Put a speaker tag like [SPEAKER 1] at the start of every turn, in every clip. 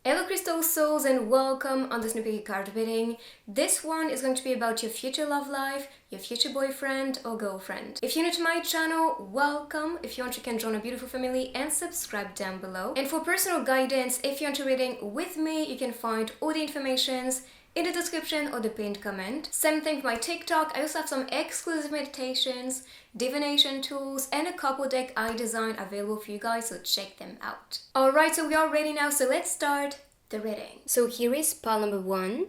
[SPEAKER 1] Hello crystal souls and welcome on this new big card reading. This one is going to be about your future love life, your future boyfriend or girlfriend. If you're new to my channel, welcome. If you want, you can join a beautiful family and subscribe down below. And for personal guidance, if you want a reading with me, you can find all the informations in the description or the pinned comment. Same thing for my TikTok. I also have some exclusive meditations, divination tools, and a couple deck I designed available for you guys, so check them out. Alright, so we are ready now, so let's start the reading. So here is pile number 1,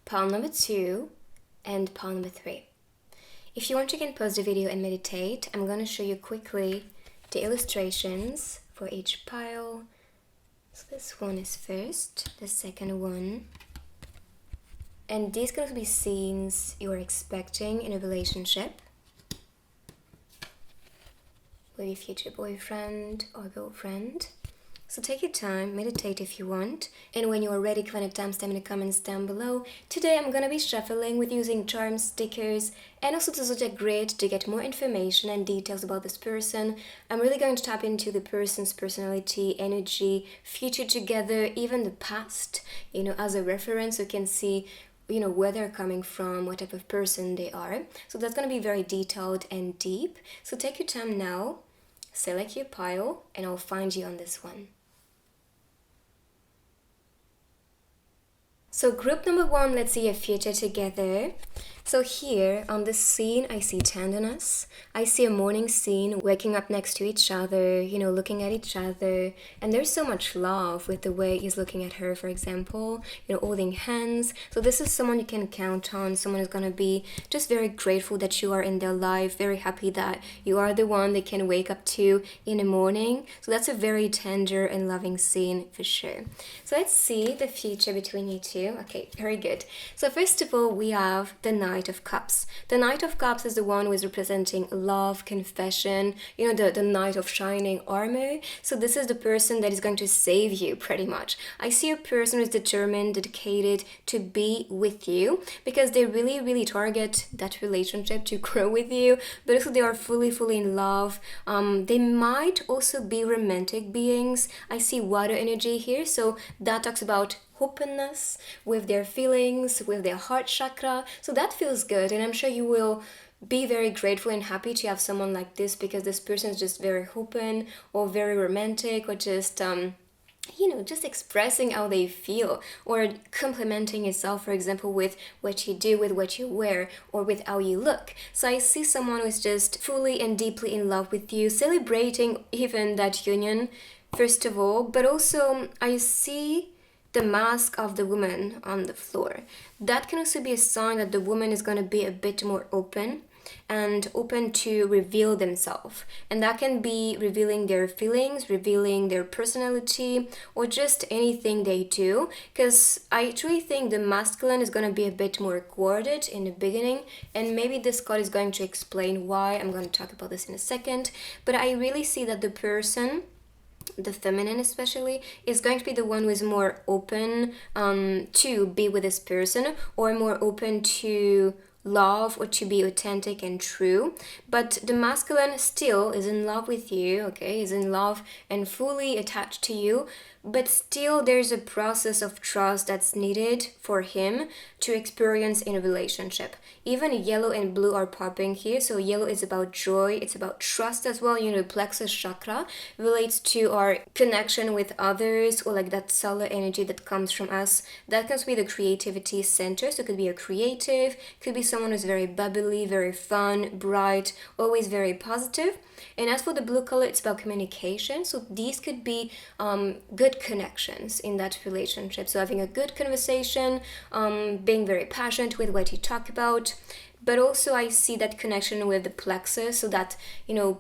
[SPEAKER 1] pile number 2, and pile number 3. If you want, you can pause the video and meditate. I'm going to show you quickly the illustrations for each pile. So this one is first, the second one. And these going to be scenes you're expecting in a relationship with your future boyfriend or girlfriend. So take your time, meditate if you want, and when you are ready, comment a timestamp in the comments down below. Today I'm gonna be shuffling with using charms, stickers, and also the zodiac grid to get more information and details about this person. I'm really going to tap into the person's personality, energy, future together, even the past, as a reference, so you can see where they're coming from, what type of person they are. So that's going to be very detailed and deep. So take your time now, select your pile, and I'll find you on this one. So group number 1, let's see your future together. So here on this scene, I see tenderness. I see a morning scene, waking up next to each other, looking at each other. And there's so much love with the way he's looking at her, for example, holding hands. So this is someone you can count on, someone who's going to be just very grateful that you are in their life, very happy that you are the one they can wake up to in the morning. So that's a very tender and loving scene for sure. So let's see the future between you two. Okay, very good. So first of all, we have the Knight of Cups. The Knight of Cups is the one who is representing love, confession, the Knight of shining armor. So this is the person that is going to save you pretty much. I see a person who is determined, dedicated to be with you because they really target that relationship to grow with you, but also they are fully in love. They might also be romantic beings. I see water energy here, so that talks about openness with their feelings, with their heart chakra. So that feels good, and I'm sure you will be very grateful and happy to have someone like this because this person is just very open or very romantic or just just expressing how they feel or complimenting yourself, for example, with what you do, with what you wear, or with how you look. So I see someone who is just fully and deeply in love with you, celebrating even that union, first of all, but also I see the mask of the woman on the floor. That can also be a sign that the woman is going to be a bit more open to reveal themselves. And that can be revealing their feelings, revealing their personality, or just anything they do. Because I truly think the masculine is going to be a bit more guarded in the beginning. And maybe this card is going to explain why. I'm going to talk about this in a second. But I really see that the person, the feminine especially, is going to be the one who is more open to be with this person, or more open to love or to be authentic and true. But the masculine still is in love with you, okay, is in love and fully attached to you, but still there's a process of trust that's needed for him to experience in a relationship. Even yellow and blue are popping here. So yellow is about joy, it's about trust as well. Plexus chakra relates to our connection with others, or like that solar energy that comes from us. That can be the creativity center. So it could be a creative, could be someone who's very bubbly, very fun, bright, always very positive. And as for the blue color, it's about communication. So these could be good connections in that relationship. So having a good conversation, being very passionate with what you talk about. But also I see that connection with the plexus, so that,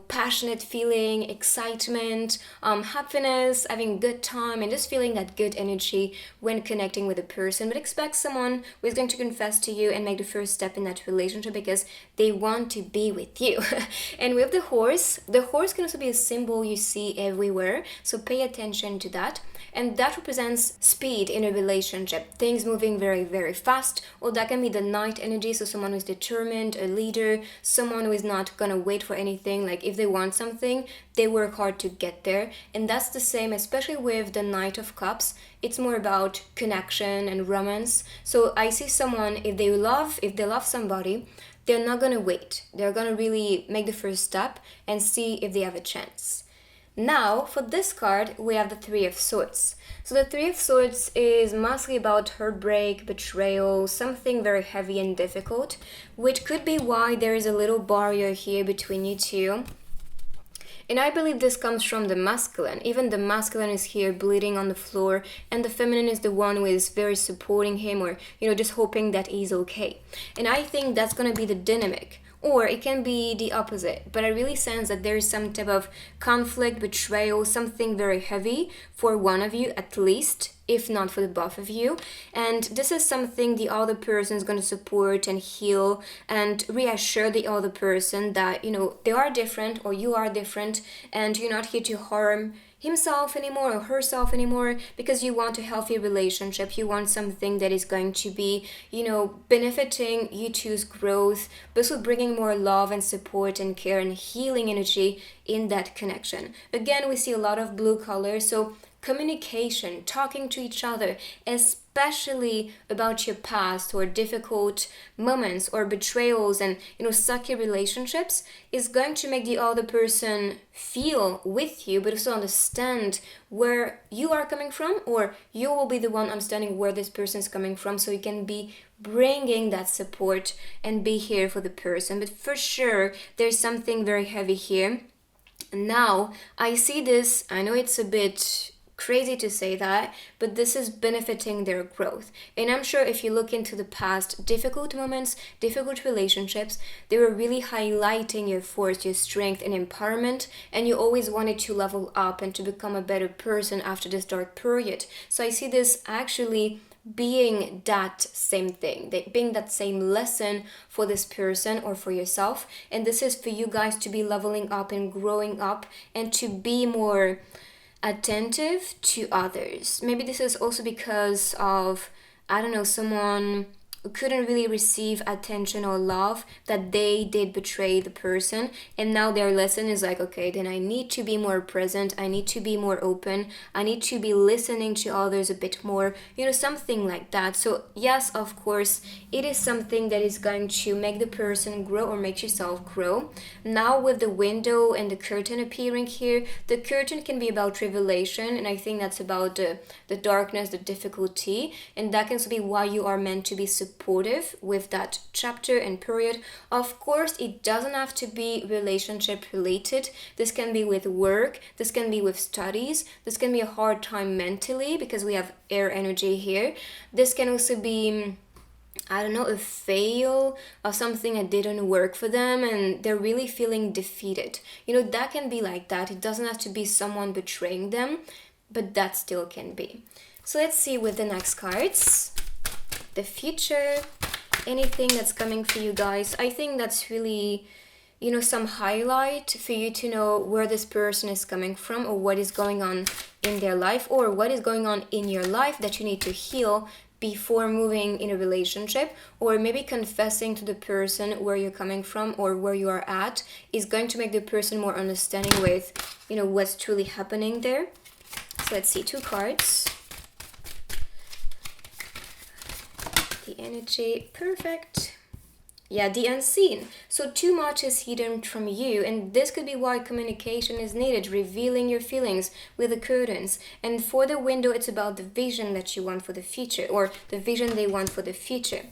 [SPEAKER 1] passionate feeling, excitement, happiness, having a good time, and just feeling that good energy when connecting with a person. But expect someone who is going to confess to you and make the first step in that relationship because they want to be with you. And with the horse can also be a symbol you see everywhere, so pay attention to that. And that represents speed in a relationship, things moving very fast, or that can be the knight energy, so someone who's determined determined, a leader, someone who is not gonna wait for anything. Like if they want something, they work hard to get there. And that's the same, especially with the Knight of Cups. It's more about connection and romance. So I see someone, if they love somebody, they're not gonna wait. They're gonna really make the first step and see if they have a chance. Now, for this card, we have the Three of Swords. So the Three of Swords is mostly about heartbreak, betrayal, something very heavy and difficult, which could be why there is a little barrier here between you two. And I believe this comes from the masculine. Even the masculine is here bleeding on the floor, and the feminine is the one who is very supporting him, or, just hoping that he's okay. And I think that's going to be the dynamic. Or it can be the opposite, but I really sense that there is some type of conflict, betrayal, something very heavy for one of you at least, if not for the both of you. And this is something the other person is going to support and heal and reassure the other person that, they are different or you are different, and you're not here to harm himself anymore or herself anymore, because you want a healthy relationship. You want something that is going to be, benefiting you two's growth, but also bringing more love and support and care and healing energy in that connection. Again, we see a lot of blue color, so communication, talking to each other, especially about your past or difficult moments or betrayals and sucky relationships, is going to make the other person feel with you, but also understand where you are coming from, or you will be the one understanding where this person is coming from, so you can be bringing that support and be here for the person. But for sure, there's something very heavy here. Now, I see this, I know it's a bit crazy to say that, but this is benefiting their growth. And I'm sure if you look into the past difficult moments, difficult relationships, they were really highlighting your force, your strength and empowerment, and you always wanted to level up and to become a better person after this dark period. So I see this actually being that same thing, being that same lesson for this person or for yourself. And this is for you guys to be leveling up and growing up and to be more attentive to others. Maybe this is also because of, someone who couldn't really receive attention or love, that they did betray the person, and now their lesson is like, okay, then I need to be more present, I need to be more open, I need to be listening to others a bit more, something like that. So yes, of course, it is something that is going to make the person grow or make yourself grow. Now with the window and the curtain appearing here, the curtain can be about revelation, and I think that's about the darkness, the difficulty, and that can also be why you are meant to be supportive with that chapter and period. Of course, it doesn't have to be relationship related. This can be with work, this can be with studies, this can be a hard time mentally because we have air energy here. This can also be, a fail or something that didn't work for them and they're really feeling defeated. That can be like that. It doesn't have to be someone betraying them, but that still can be. So let's see with the next cards. The future, anything that's coming for you guys. I think that's really, some highlight for you to know where this person is coming from or what is going on in their life or what is going on in your life that you need to heal before moving in a relationship, or maybe confessing to the person where you're coming from or where you are at is going to make the person more understanding with, what's truly happening there. So let's see, 2 cards. The energy, perfect. Yeah, the unseen. So too much is hidden from you, and this could be why communication is needed, revealing your feelings with the curtains. And for the window, it's about the vision that you want for the future, or the vision they want for the future.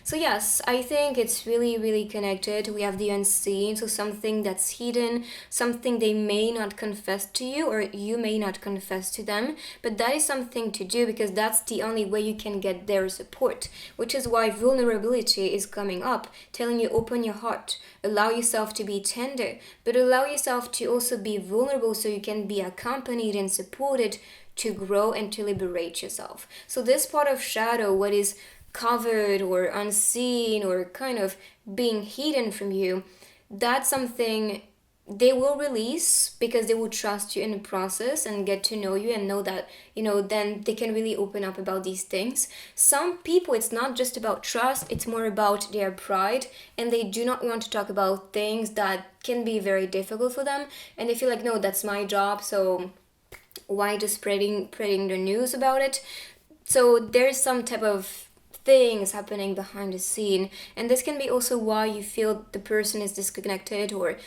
[SPEAKER 1] So yes, I think it's really, really connected. We have the unseen, so something that's hidden, something they may not confess to you or you may not confess to them, but that is something to do because that's the only way you can get their support, which is why vulnerability is coming up, telling you open your heart, allow yourself to be tender, but allow yourself to also be vulnerable so you can be accompanied and supported to grow and to liberate yourself. So this part of shadow, what is covered or unseen or kind of being hidden from you, that's something they will release because they will trust you in the process and get to know you and know that, then they can really open up about these things. Some people, it's not just about trust, it's more about their pride, and they do not want to talk about things that can be very difficult for them, and they feel like, no, that's my job, so why just spreading the news about it? So there's some type of things happening behind the scene, and this can be also why you feel the person is disconnected, or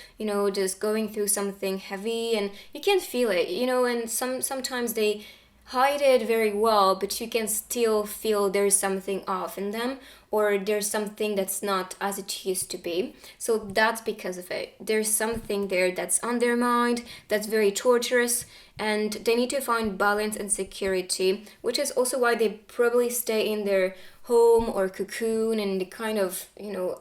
[SPEAKER 1] just going through something heavy and you can't feel it, and sometimes they hide it very well, but you can still feel there's something off in them, or there's something that's not as it used to be. So that's because of it. There's something there that's on their mind that's very torturous, and they need to find balance and security, which is also why they probably stay in their home or cocoon, and they kind of,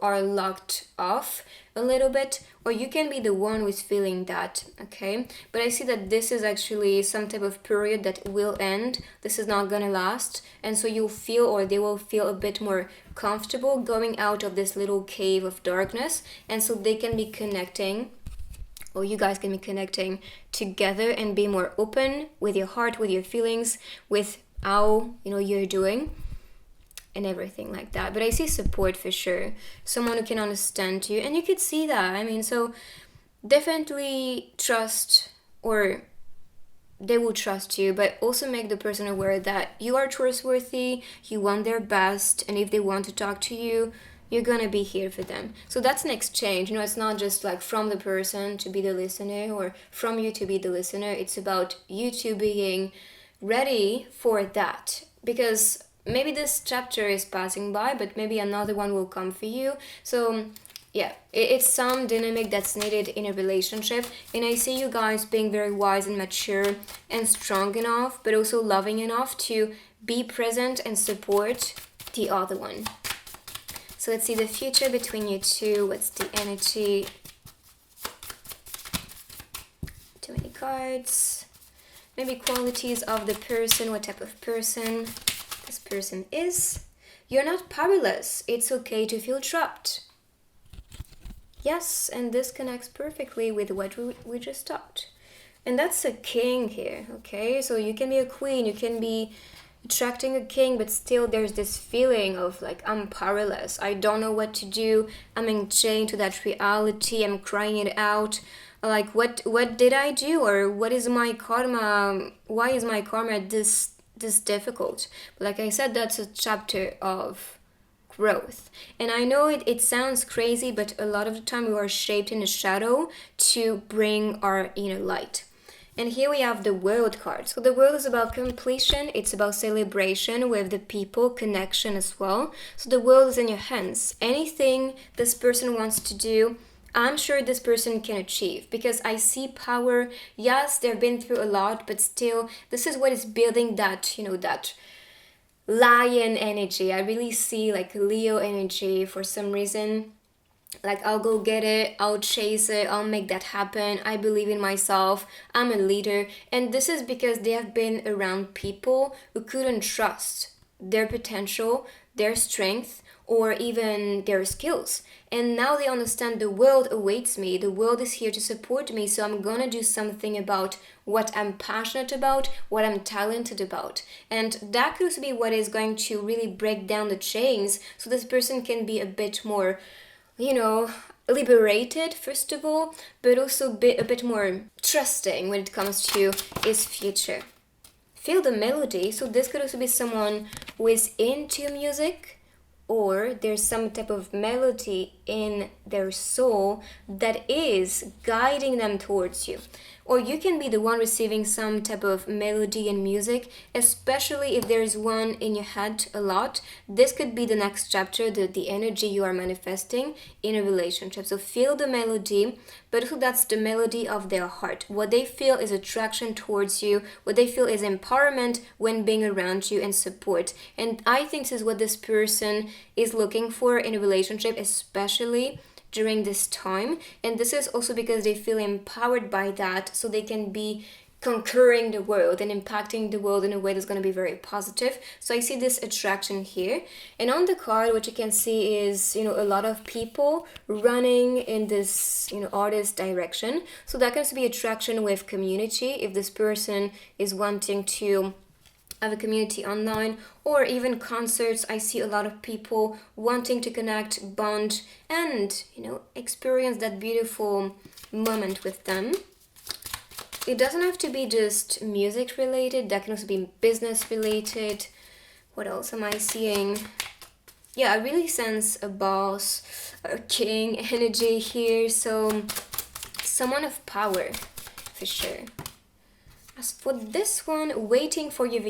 [SPEAKER 1] are locked off a little bit. Or you can be the one who's feeling that, okay? But I see that this is actually some type of period that will end. This is not gonna last, and so you'll feel, or they will feel, a bit more comfortable going out of this little cave of darkness, and so they can be connecting, or you guys can be connecting together and be more open with your heart, with your feelings, with how you're doing and everything like that. But I see support for sure, someone who can understand you, and you could see that. I mean, so definitely trust, or they will trust you, but also make the person aware that you are trustworthy, you want their best, and if they want to talk to you, you're gonna be here for them. So that's an exchange. It's not just like from the person to be the listener, or from you to be the listener. It's about you two being ready for that, because maybe this chapter is passing by, but maybe another one will come for you. So yeah, it's some dynamic that's needed in a relationship, and I see you guys being very wise and mature and strong enough, but also loving enough to be present and support the other one. So let's see the future between you two. What's the energy? Too many cards. Maybe qualities of the person, what type of person this person is. You're not powerless. It's okay to feel trapped. Yes, and this connects perfectly with what we just talked. And that's a king here, okay? So you can be a queen, you can be attracting a king, but still there's this feeling of like, I'm powerless. I don't know what to do. I'm enchained to that reality. I'm crying it out. Like, what did I do? Or what is my karma? Why is my karma this difficult? But like I said, that's a chapter of growth. And I know it sounds crazy, but a lot of the time we are shaped in the shadow to bring our inner light. And here we have the World card. So the World is about completion. It's about celebration with the people, connection as well. So the World is in your hands. Anything this person wants to do, I'm sure this person can achieve, because I see power. Yes, they've been through a lot, but still, this is what is building that, that lion energy. I really see like Leo energy for some reason. Like, I'll go get it, I'll chase it, I'll make that happen, I believe in myself, I'm a leader. And this is because they have been around people who couldn't trust their potential, their strength, or even their skills. And now they understand the world awaits me, the world is here to support me, so I'm gonna do something about what I'm passionate about, what I'm talented about. And that could be what is going to really break down the chains, so this person can be a bit more, liberated, first of all, but also a bit more trusting when it comes to his future. Feel the melody. So this could also be someone who is into music, or there's some type of melody in their soul that is guiding them towards you. Or you can be the one receiving some type of melody and music, especially if there's one in your head a lot. This could be the next chapter, the energy you are manifesting in a relationship. So feel the melody, but also that's the melody of their heart. What they feel is attraction towards you. What they feel is empowerment when being around you and support. And I think this is what this person is looking for in a relationship, especially during this time. And this is also because they feel empowered by that, so they can be conquering the world and impacting the world in a way that's going to be very positive. So I see this attraction here. And on the card, what you can see is, a lot of people running in this, artist direction. So that can also be attraction with community. If this person is wanting to have a community online, or even concerts, I see a lot of people wanting to connect, bond, and, experience that beautiful moment with them. It doesn't have to be just music related, that can also be business related. What else am I seeing? Yeah, I really sense a boss, a king energy here, so someone of power, for sure. As for this one, waiting for your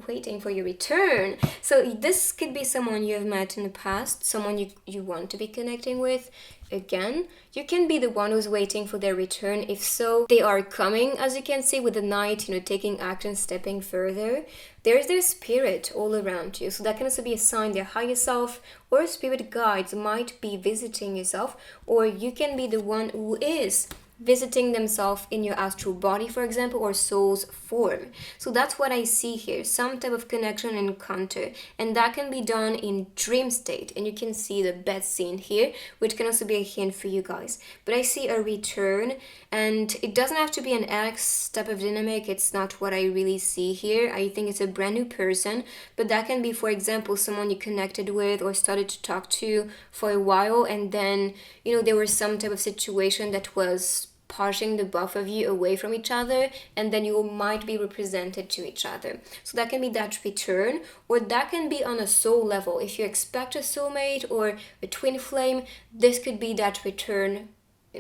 [SPEAKER 1] waiting for your return. So this could be someone you have met in the past, someone you want to be connecting with. Again, you can be the one who's waiting for their return. If so, they are coming, as you can see with the knight, taking action, stepping further. There's their spirit all around you. So that can also be a sign their higher self or spirit guides might be visiting yourself, or you can be the one who is visiting themselves in your astral body, for example, or soul's form. So that's what I see here, some type of connection and encounter, and that can be done in dream state. And you can see the bed scene here, which can also be a hint for you guys. But I see a return, and it doesn't have to be an ex type of dynamic. It's not what I really see here. I think it's a brand new person, but that can be, for example, someone you connected with or started to talk to for a while, and then there was some type of situation that was pushing the both of you away from each other, and then you might be represented to each other. So that can be that return, or that can be on a soul level. If you expect a soulmate or a twin flame, this could be that return,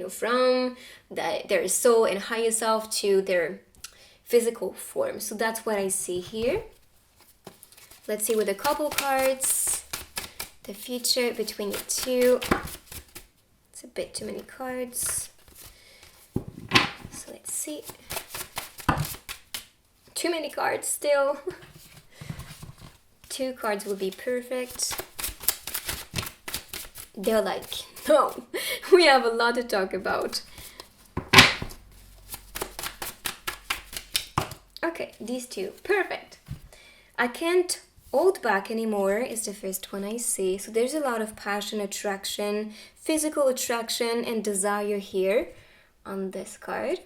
[SPEAKER 1] from their soul and higher self to their physical form. So that's what I see here. Let's see with the couple cards, the future between you two. It's a bit too many cards. So let's see. Too many cards still. 2 cards would be perfect. They're like, no, we have a lot to talk about. Okay, these 2, perfect. I can't hold back anymore is the first one I see. So there's a lot of passion, attraction, physical attraction, and desire here on this card.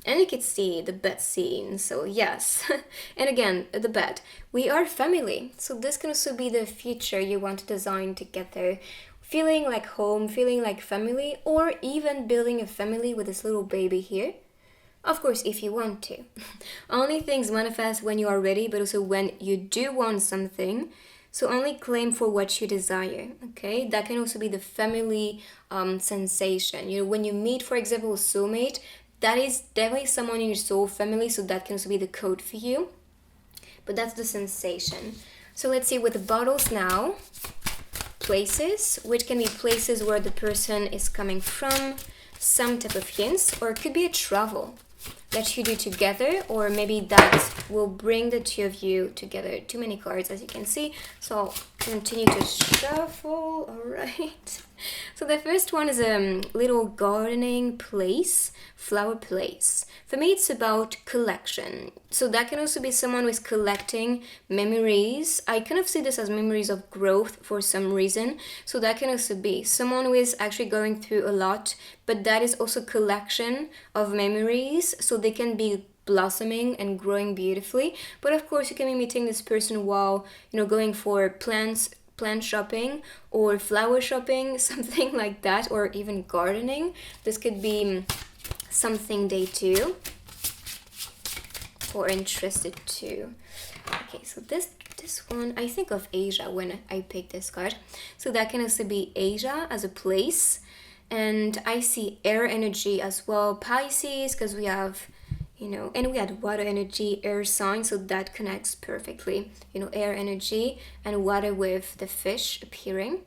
[SPEAKER 1] And you can see the bed scene, so yes. And again, the bed. We are family, so this can also be the future you want to design together. Feeling like home, feeling like family, or even building a family with this little baby here. Of course, if you want to. Only things manifest when you are ready, but also when you do want something. So only claim for what you desire, okay? That can also be the family sensation. When you meet, for example, a soulmate, that is definitely someone in your soul family, so that can also be the code for you. But that's the sensation. So let's see with the bottles now. Places, which can be places where the person is coming from, some type of hints, or it could be a travel that you do together, or maybe that will bring the 2 of you together. Too many cards, as you can see, so I'll continue to shuffle. All right. So the first one is a little gardening place, flower place. For me, it's about collection. So that can also be someone who is collecting memories. I kind of see this as memories of growth for some reason. So that can also be someone who is actually going through a lot, but that is also collection of memories. So they can be blossoming and growing beautifully. But of course, you can be meeting this person while, going for plant shopping or flower shopping, something like that, or even gardening. This could be something they do or interested to. Okay, so this one, I think of Asia when I pick this card. So that can also be Asia as a place. And I see air energy as well, Pisces, because we have, and we had water energy, air sign, so that connects perfectly. Air energy and water with the fish appearing.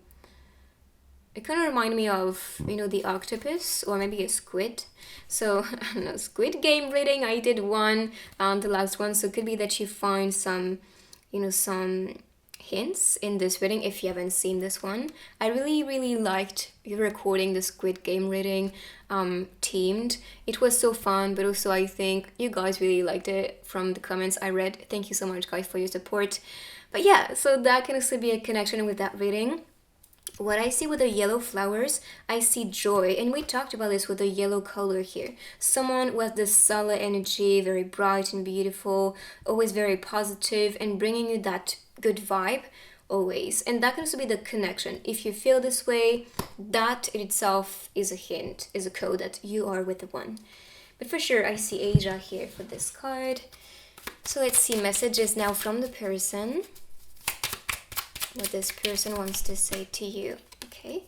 [SPEAKER 1] It kind of reminds me of, the octopus or maybe a squid. So, I don't know, Squid Game reading, I did one, the last one. So it could be that you find some, some hints in this reading if you haven't seen this one. I really liked recording the Squid Game reading themed. It was so fun, but also I think you guys really liked it from the comments I read. Thank you so much, guys, for your support. But yeah, so that can also be a connection with that reading. What I see with the yellow flowers, I see joy, and we talked about this with the yellow color here. Someone with this solid energy, very bright and beautiful, always very positive, and bringing you that good vibe always. And that can also be the connection. If you feel this way, that in itself is a hint, is a code that you are with the one. But for sure, I see Asia here for this card. So let's see messages now from the person. What this person wants to say to you. Okay,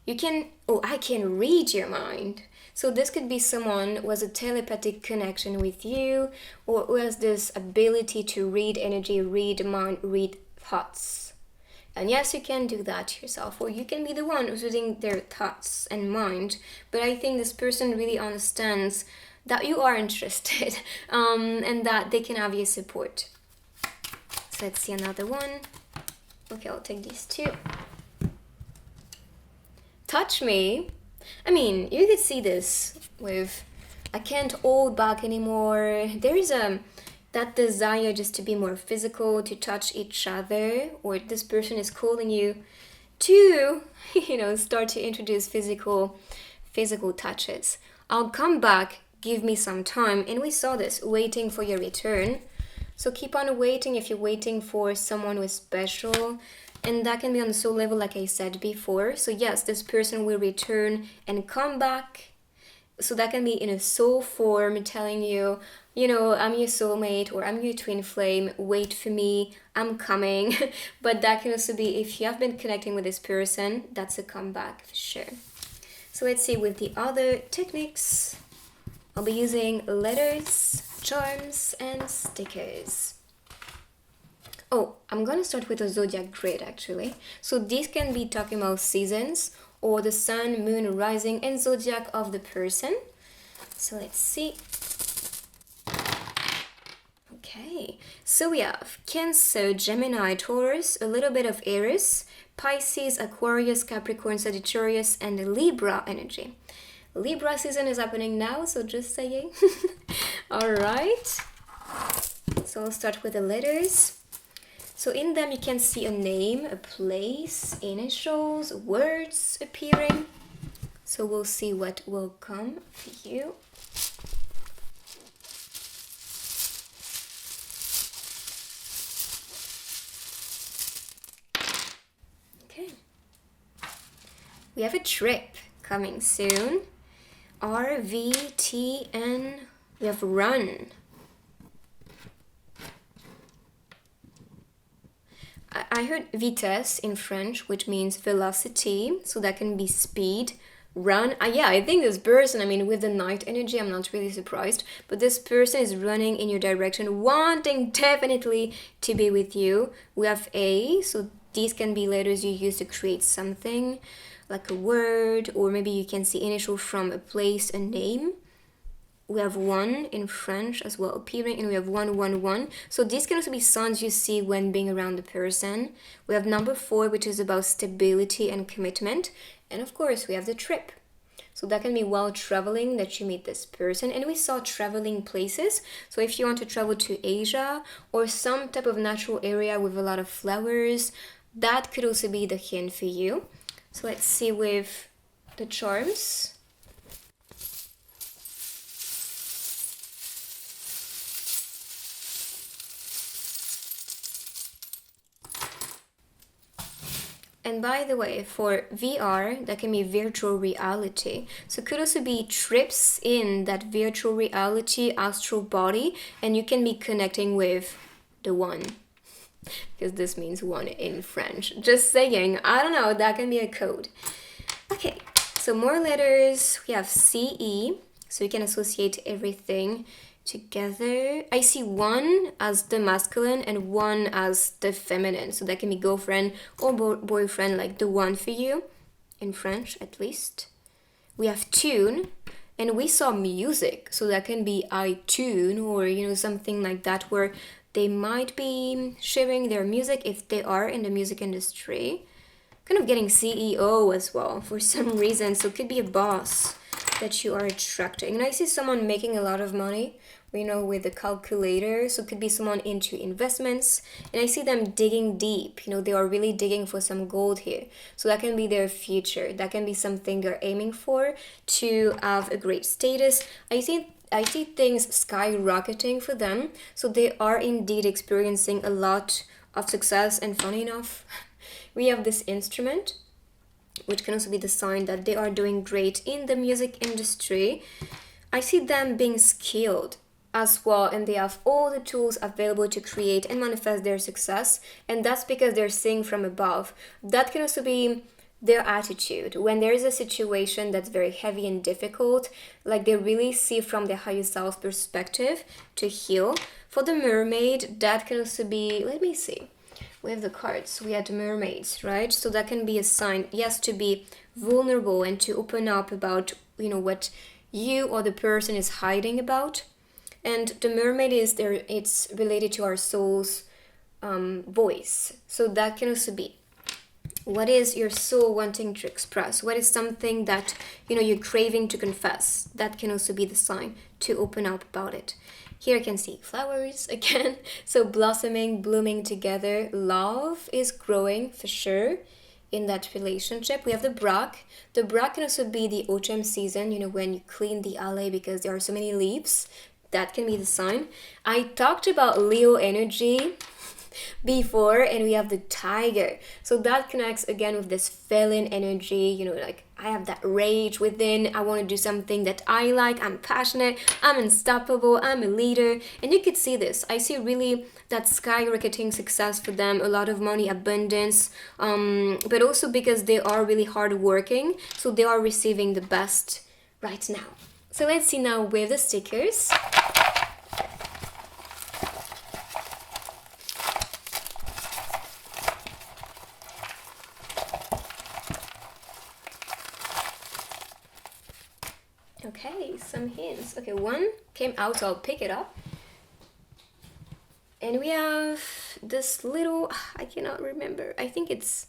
[SPEAKER 1] you can, I can read your mind. So this could be someone who has a telepathic connection with you, or who has this ability to read energy, read mind, read thoughts. And yes, you can do that yourself, or you can be the one who's reading their thoughts and mind. But I think this person really understands that you are interested, and that they can have your support. So let's see another one. Okay, I'll take these two. Touch me. I mean, you could see this with, I can't hold back anymore. There is that desire just to be more physical, to touch each other, or this person is calling you to, start to introduce physical touches. I'll come back, give me some time. And we saw this, waiting for your return. So keep on waiting if you're waiting for someone who is special. And that can be on the soul level, like I said before. So yes, this person will return and come back. So that can be in a soul form, telling you, I'm your soulmate, or I'm your twin flame, wait for me, I'm coming. But that can also be, if you have been connecting with this person, that's a comeback for sure. So let's see with the other techniques. I'll be using letters, charms, and stickers. I'm gonna start with a zodiac grid actually. So these can be talking about seasons, or the sun, moon, rising, and zodiac of the person. So let's see. Okay, so we have Cancer, Gemini, Taurus, a little bit of Aries, Pisces, Aquarius, Capricorn, Sagittarius, and Libra energy. Libra season is happening now, so just saying. All right. So I'll start with the letters. So in them you can see a name, a place, initials, words appearing. So we'll see what will come for you. Okay. We have a trip coming soon. RVTN. We have run. I heard vitesse in French, which means velocity, so that can be speed. Run. Yeah, I think this person, with the night energy, I'm not really surprised, but this person is running in your direction, wanting definitely to be with you. We have A, so these can be letters you use to create something, like a word, or maybe you can see initial from a place, a name. We have 1 in French as well appearing, and we have 111. So these can also be signs you see when being around the person. We have number 4, which is about stability and commitment. And of course, we have the trip. So that can be while traveling that you meet this person. And we saw traveling places. So if you want to travel to Asia or some type of natural area with a lot of flowers, that could also be the hint for you. So let's see with the charms. And by the way, for VR, that can be virtual reality. So it could also be trips in that virtual reality astral body, and you can be connecting with the one. Because this means one in French. Just saying, I don't know, that can be a code. Okay, so more letters. We have CE, so you can associate everything together. I see 1 as the masculine and 1 as the feminine. So that can be girlfriend or boyfriend, like the one for you, in French at least. We have tune, and we saw music. So that can be I tune, or something like that, where they might be sharing their music if they are in the music industry. Kind of getting CEO as well for some reason. So it could be a boss that you are attracting. And I see someone making a lot of money, with the calculator. So it could be someone into investments. And I see them digging deep. They are really digging for some gold here. So that can be their future. That can be something they're aiming for to have a great status. I see things skyrocketing for them. So they are indeed experiencing a lot of success. And funny enough, we have this instrument, which can also be the sign that they are doing great in the music industry. I see them being skilled as well, and they have all the tools available to create and manifest their success, and that's because they're seeing from above. That can also be their attitude. When there is a situation that's very heavy and difficult, like they really see from the higher self perspective to heal. For the mermaid, that can also be, let me see. We have the cards, we had the mermaids, right? So that can be a sign, yes, to be vulnerable and to open up about, what you or the person is hiding about. And the mermaid is there, it's related to our soul's voice. So that can also be, what is your soul wanting to express? What is something that, you're craving to confess? That can also be the sign to open up about it. Here I can see flowers again. So blossoming, blooming together. Love is growing for sure in that relationship. We have the brack. The brack can also be the autumn season, when you clean the alley because there are so many leaves. That can be the sign. I talked about Leo energy before, and we have the tiger. So that connects again with this feline energy, like I have that rage within. I want to do something that I like. I'm passionate. I'm unstoppable. I'm a leader. And you could see this. I see really that skyrocketing success for them, a lot of money, abundance, but also because they are really hardworking. So they are receiving the best right now. So let's see now with the stickers. Okay, some hints. Okay, one came out, so I'll pick it up. And we have this little, I cannot remember. I think it's,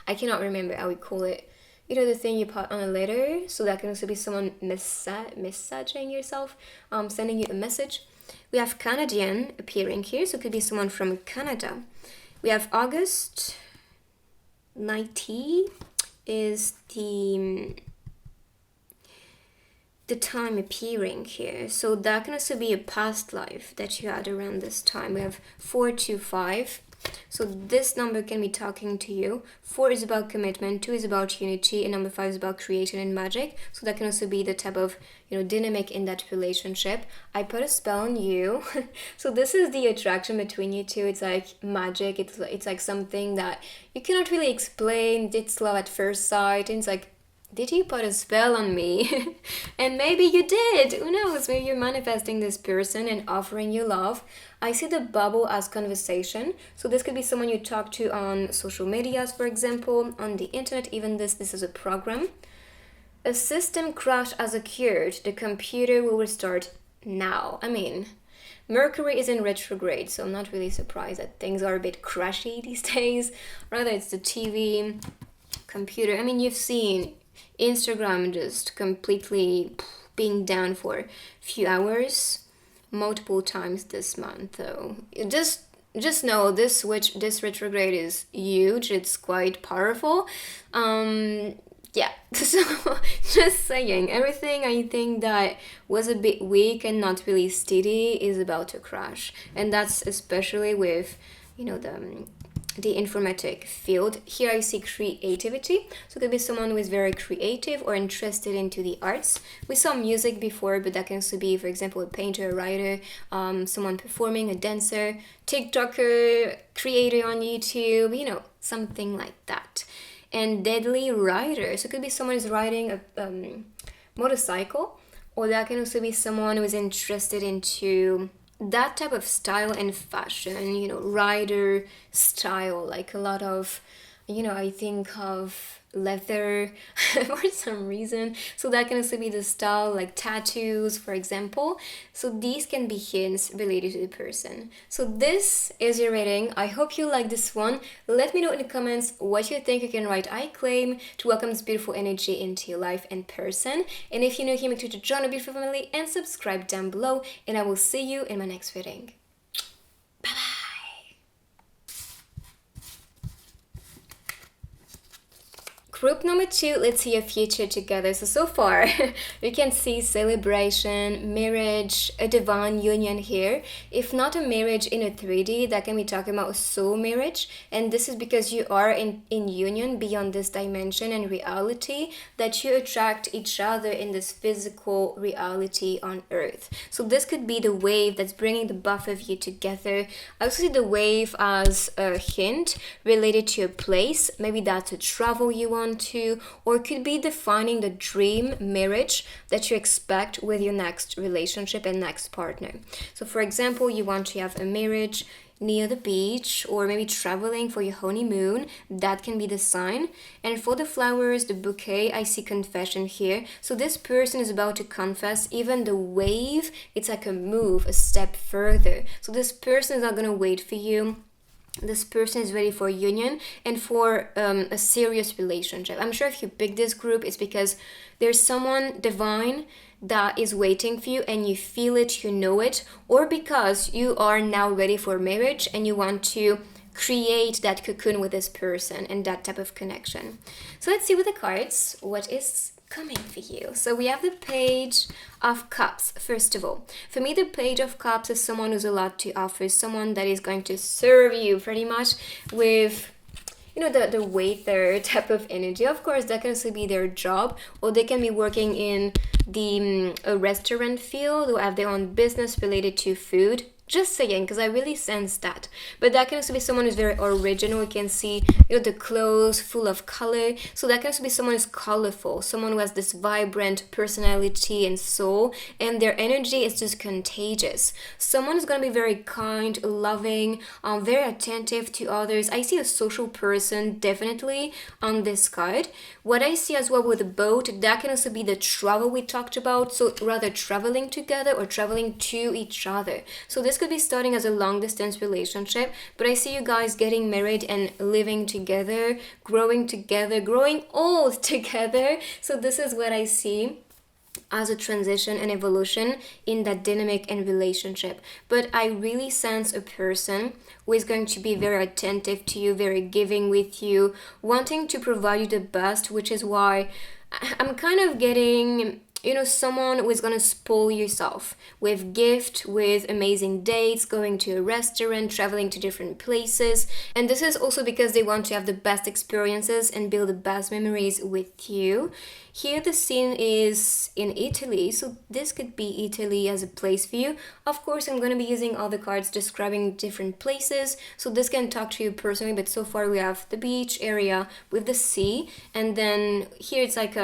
[SPEAKER 1] I cannot remember how we call it. The thing you put on a letter. So that can also be someone messaging yourself, sending you a message. We have Canadian appearing here, so it could be someone from Canada. We have August 90 is the time appearing here. So that can also be a past life that you had around this time. We have 425. So this number can be talking to you. 4 is about commitment, 2 is about unity, and number 5 is about creation and magic. So that can also be the type of, dynamic in that relationship. I put a spell on you. So this is the attraction between you two. It's like magic. It's like something that you cannot really explain. It's love at first sight. And it's like, did you put a spell on me? And maybe you did. Who knows? Maybe you're manifesting this person and offering you love. I see the bubble as conversation. So this could be someone you talk to on social medias, for example, on the internet. Even this is a program. A system crash has occurred. The computer will restart now. I mean, Mercury is in retrograde, so I'm not really surprised that things are a bit crashy these days. Rather, it's the TV, computer. I mean, you've seen Instagram just completely being down for a few hours multiple times this month, though. Just know this retrograde is huge. It's quite powerful. Yeah, so just saying, everything I think that was a bit weak and not really steady is about to crash. And that's especially with, the informatic field. Here I see creativity. So it could be someone who is very creative or interested into the arts. We saw music before, but that can also be, for example, a painter, a writer, someone performing, a dancer, TikToker, creator on YouTube, something like that. And deadly rider. So it could be someone who's riding a motorcycle, or that can also be someone who is interested into that type of style and fashion, rider style, like a lot of, I think of leather for some reason. So that can also be the style, like tattoos, for example. So these can be hints related to the person. So this is your rating. I hope you like this one. Let me know in the comments what you think. You can write I claim to welcome this beautiful energy into your life and person. And if you're new here, make sure to join the beautiful family and subscribe down below. And I will see you in my next reading. Bye bye. Group number 2, let's see a future together. So far, you can see celebration, marriage, a divine union here. If not a marriage in a 3D, that can be talking about a soul marriage. And this is because you are in union beyond this dimension and reality, that you attract each other in this physical reality on earth. So this could be the wave that's bringing the both of you together. I also see the wave as a hint related to a place. Maybe that's a travel you want to, or could be defining the dream marriage that you expect with your next relationship and next partner. So for example, you want to have a marriage near the beach, or maybe traveling for your honeymoon. That can be the sign. And for the flowers, the bouquet, I see confession here. So this person is about to confess. Even the wave, it's like a move, a step further. So this person is not going to wait for you. This person is ready for union and for a serious relationship. I'm sure if you pick this group, it's because there's someone divine that is waiting for you and you feel it, you know it, or because you are now ready for marriage and you want to create that cocoon with this person and that type of connection. So let's see with the cards what is coming for you. So we have the Page of Cups. First of all, for me, the Page of Cups is someone who's a lot to offer, someone that is going to serve you pretty much with, you know, the waiter type of energy. Of course, that can also be their job, or they can be working in the a restaurant field, or have their own business related to food. Just saying, because I really sense that. But that can also be someone who's very original. You can see, you know, the clothes full of color. So that can also be someone who's colorful, someone who has this vibrant personality and soul, and their energy is just contagious. Someone who's going to be very kind, loving, very attentive to others. I see a social person definitely on this card. What I see as well with the boat, that can also be the travel we talked about. So rather traveling together or traveling to each other. So this could be starting as a long distance relationship, but I see you guys getting married and living together, growing old together. So this is what I see as a transition and evolution in that dynamic and relationship. But I really sense a person who is going to be very attentive to you, very giving with you, wanting to provide you the best, which is why I'm kind of getting, you know, someone who is going to spoil yourself with gift, with amazing dates, going to a restaurant, traveling to different places. And this is also because they want to have the best experiences and build the best memories with you. Here the scene is in Italy, so this could be Italy as a place for you. Of course, I'm going to be using all the cards describing different places, so this can talk to you personally, but so far we have the beach area with the sea, and then here it's like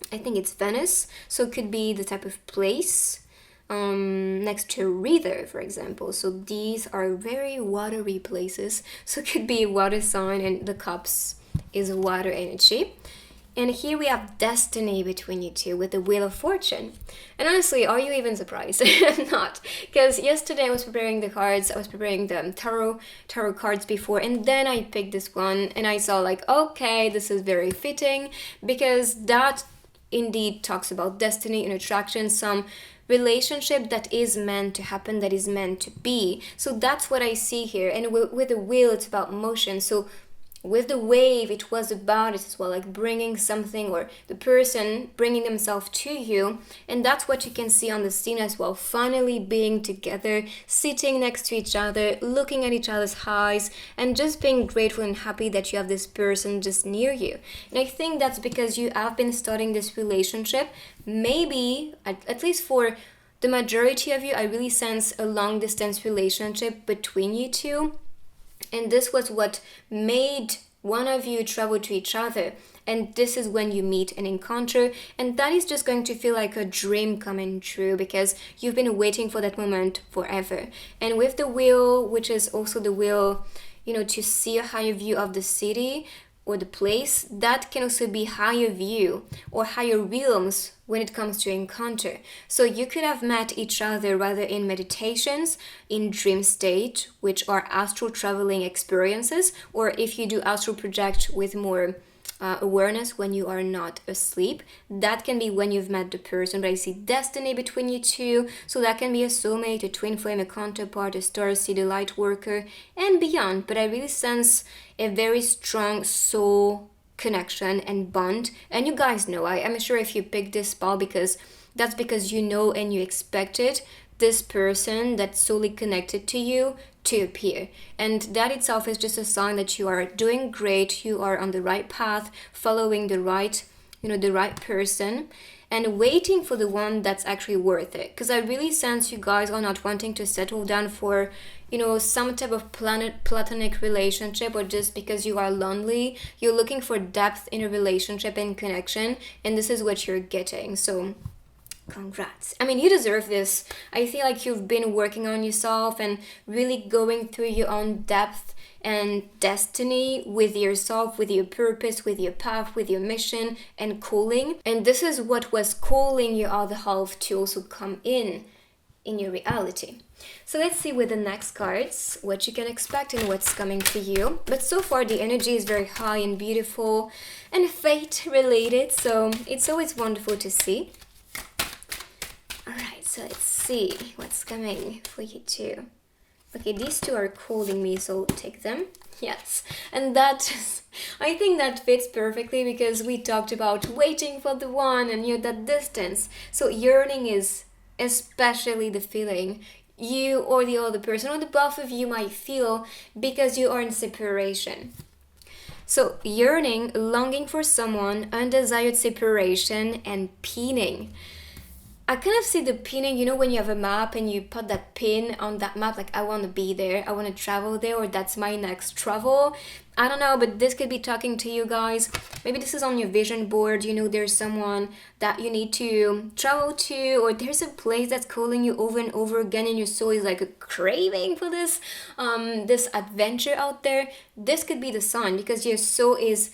[SPEAKER 1] I think it's Venice, so it could be the type of place next to a river, for example. So these are very watery places, so it could be a water sign, and the cups is a water energy. And here we have destiny between you two with the Wheel of Fortune. And honestly, are you even surprised? I'm not. Because yesterday I was preparing the cards, I was preparing the tarot cards before, and then I picked this one and I saw like, okay, this is very fitting, because that indeed talks about destiny and attraction, some relationship that is meant to happen, that is meant to be. So that's what I see here. And with the wheel, it's about motion. So with the wave, it was about it as well, like bringing something, or the person bringing themselves to you. And that's what you can see on the scene as well, finally being together, sitting next to each other, looking at each other's eyes, and just being grateful and happy that you have this person just near you. And I think that's because you have been starting this relationship, maybe at least for the majority of you, I really sense a long distance relationship between you two. And this was what made one of you travel to each other. And this is when you meet and encounter. And that is just going to feel like a dream coming true, because you've been waiting for that moment forever. And with the wheel, which is also the wheel, you know, to see a higher view of the city, or the place, that can also be higher view or higher realms when it comes to encounter. So you could have met each other rather in meditations, in dream state, which are astral traveling experiences, or if you do astral project with more awareness when you are not asleep, that can be when you've met the person. But I see destiny between you two, so that can be a soulmate, a twin flame, a counterpart, a starseed, a light worker, and beyond. But I really sense a very strong soul connection and bond. And you guys know, I'm sure if you picked this spell, because that's because you know and you expected this person that's solely connected to you to appear. And that itself is just a sign that you are doing great, you are on the right path, following the right, the right person, and waiting for the one that's actually worth it. Because I really sense you guys are not wanting to settle down for, some type of platonic relationship, or just because you are lonely. You're looking for depth in a relationship and connection, and this is what you're getting. So congrats. I mean, you deserve this. I feel like you've been working on yourself and really going through your own depth and destiny with yourself, with your purpose, with your path, with your mission and calling. And this is what was calling your other half to also come in your reality. So let's see with the next cards what you can expect and what's coming for you. But so far the energy is very high and beautiful and fate related, so it's always wonderful to see. Alright, so let's see what's coming for you too. Okay, these two are calling me, so I'll take them. Yes, and I think that fits perfectly because we talked about waiting for the one and that distance. So yearning is especially the feeling you or the other person or the both of you might feel because you are in separation. So yearning, longing for someone, undesired separation, and pining. I kind of see the pinning, when you have a map and you put that pin on that map, like I want to be there, I want to travel there, or that's my next travel. I don't know, but this could be talking to you guys. Maybe this is on your vision board, there's someone that you need to travel to, or there's a place that's calling you over and over again and your soul is like a craving for this adventure out there. This could be the sign because your soul is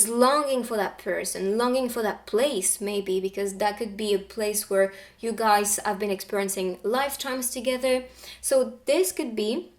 [SPEAKER 1] longing for that person, longing for that place maybe, because that could be a place where you guys have been experiencing lifetimes together. So this could be,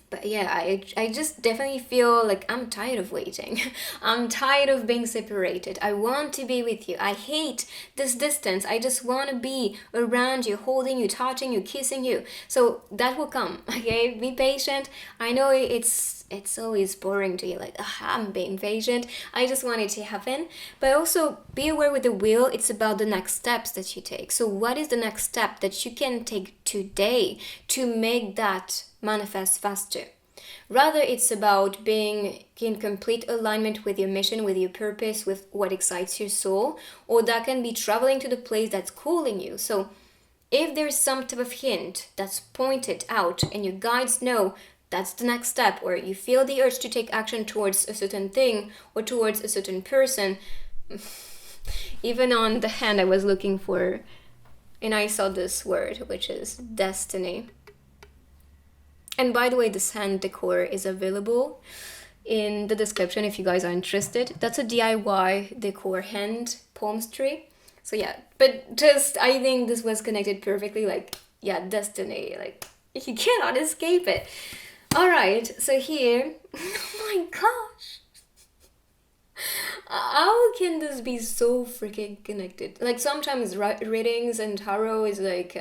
[SPEAKER 1] but yeah, I just definitely feel like I'm tired of waiting. I'm tired of being separated. I want to be with you. I hate this distance. I just want to be around you, holding you, touching you, kissing you. So that will come, okay? Be patient. I know it's always boring to you, like, I'm being patient. I just want it to happen. But also be aware with the wheel, it's about the next steps that you take. So what is the next step that you can take today to make that manifest faster? Rather, it's about being in complete alignment with your mission, with your purpose, with what excites your soul, or that can be traveling to the place that's calling you. So if there's some type of hint that's pointed out and your guides know that's the next step, or you feel the urge to take action towards a certain thing or towards a certain person, even on the hand I was looking for, and I saw this word, which is destiny. And by the way, this hand decor is available in the description if you guys are interested. That's a DIY decor hand palmistry. So yeah, but just, I think this was connected perfectly, like, yeah, destiny, like, you cannot escape it. Alright, so here, oh my gosh, how can this be so freaking connected? Like sometimes readings and tarot is like,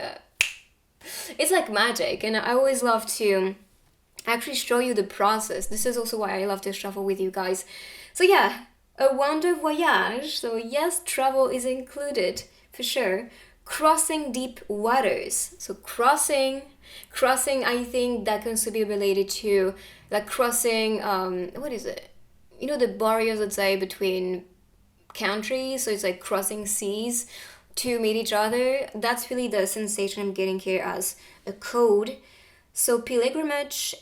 [SPEAKER 1] it's like magic, and I always love to actually show you the process. This is also why I love to travel with you guys. So yeah, a wonder voyage, so yes, travel is included, for sure. Crossing deep waters, so crossing, I think that can also be related to like crossing, what is it? The barriers, let's say, between countries, so it's like crossing seas to meet each other. That's really the sensation I'm getting here as a code. So pilgrimage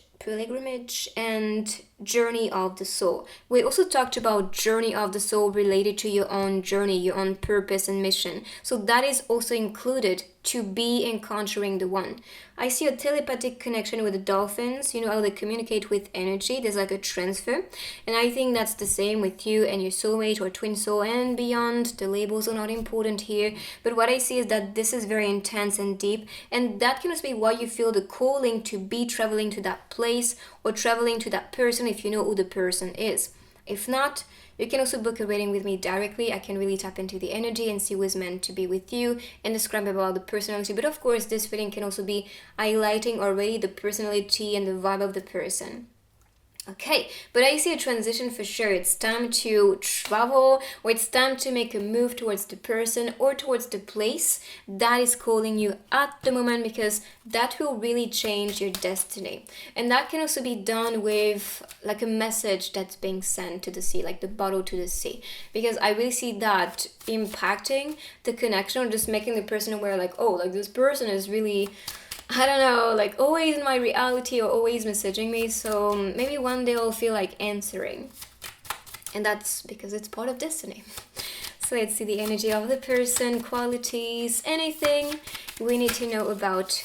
[SPEAKER 1] and journey of the soul. We also talked about journey of the soul related to your own journey, your own purpose and mission. So that is also included to be encountering the one. I see a telepathic connection with the dolphins, you know how they communicate with energy. There's like a transfer, and I think that's the same with you and your soulmate or twin soul and beyond. The labels are not important here, but what I see is that this is very intense and deep, and that can also be why you feel the calling to be traveling to that place or traveling to that person if you know who the person is. If not, you can also book a reading with me directly. I can really tap into the energy and see who is meant to be with you and describe about the personality. But of course, this reading can also be highlighting already the personality and the vibe of the person. Okay, but I see a transition for sure. It's time to travel, or it's time to make a move towards the person or towards the place that is calling you at the moment, because that will really change your destiny. And that can also be done with like a message that's being sent to the sea, like the bottle to the sea, because I really see that impacting the connection, or just making the person aware, like, oh, like this person is really, I don't know, like always in my reality or always messaging me, so maybe one day I'll feel like answering. And that's because it's part of destiny. So let's see the energy of the person, qualities, anything we need to know about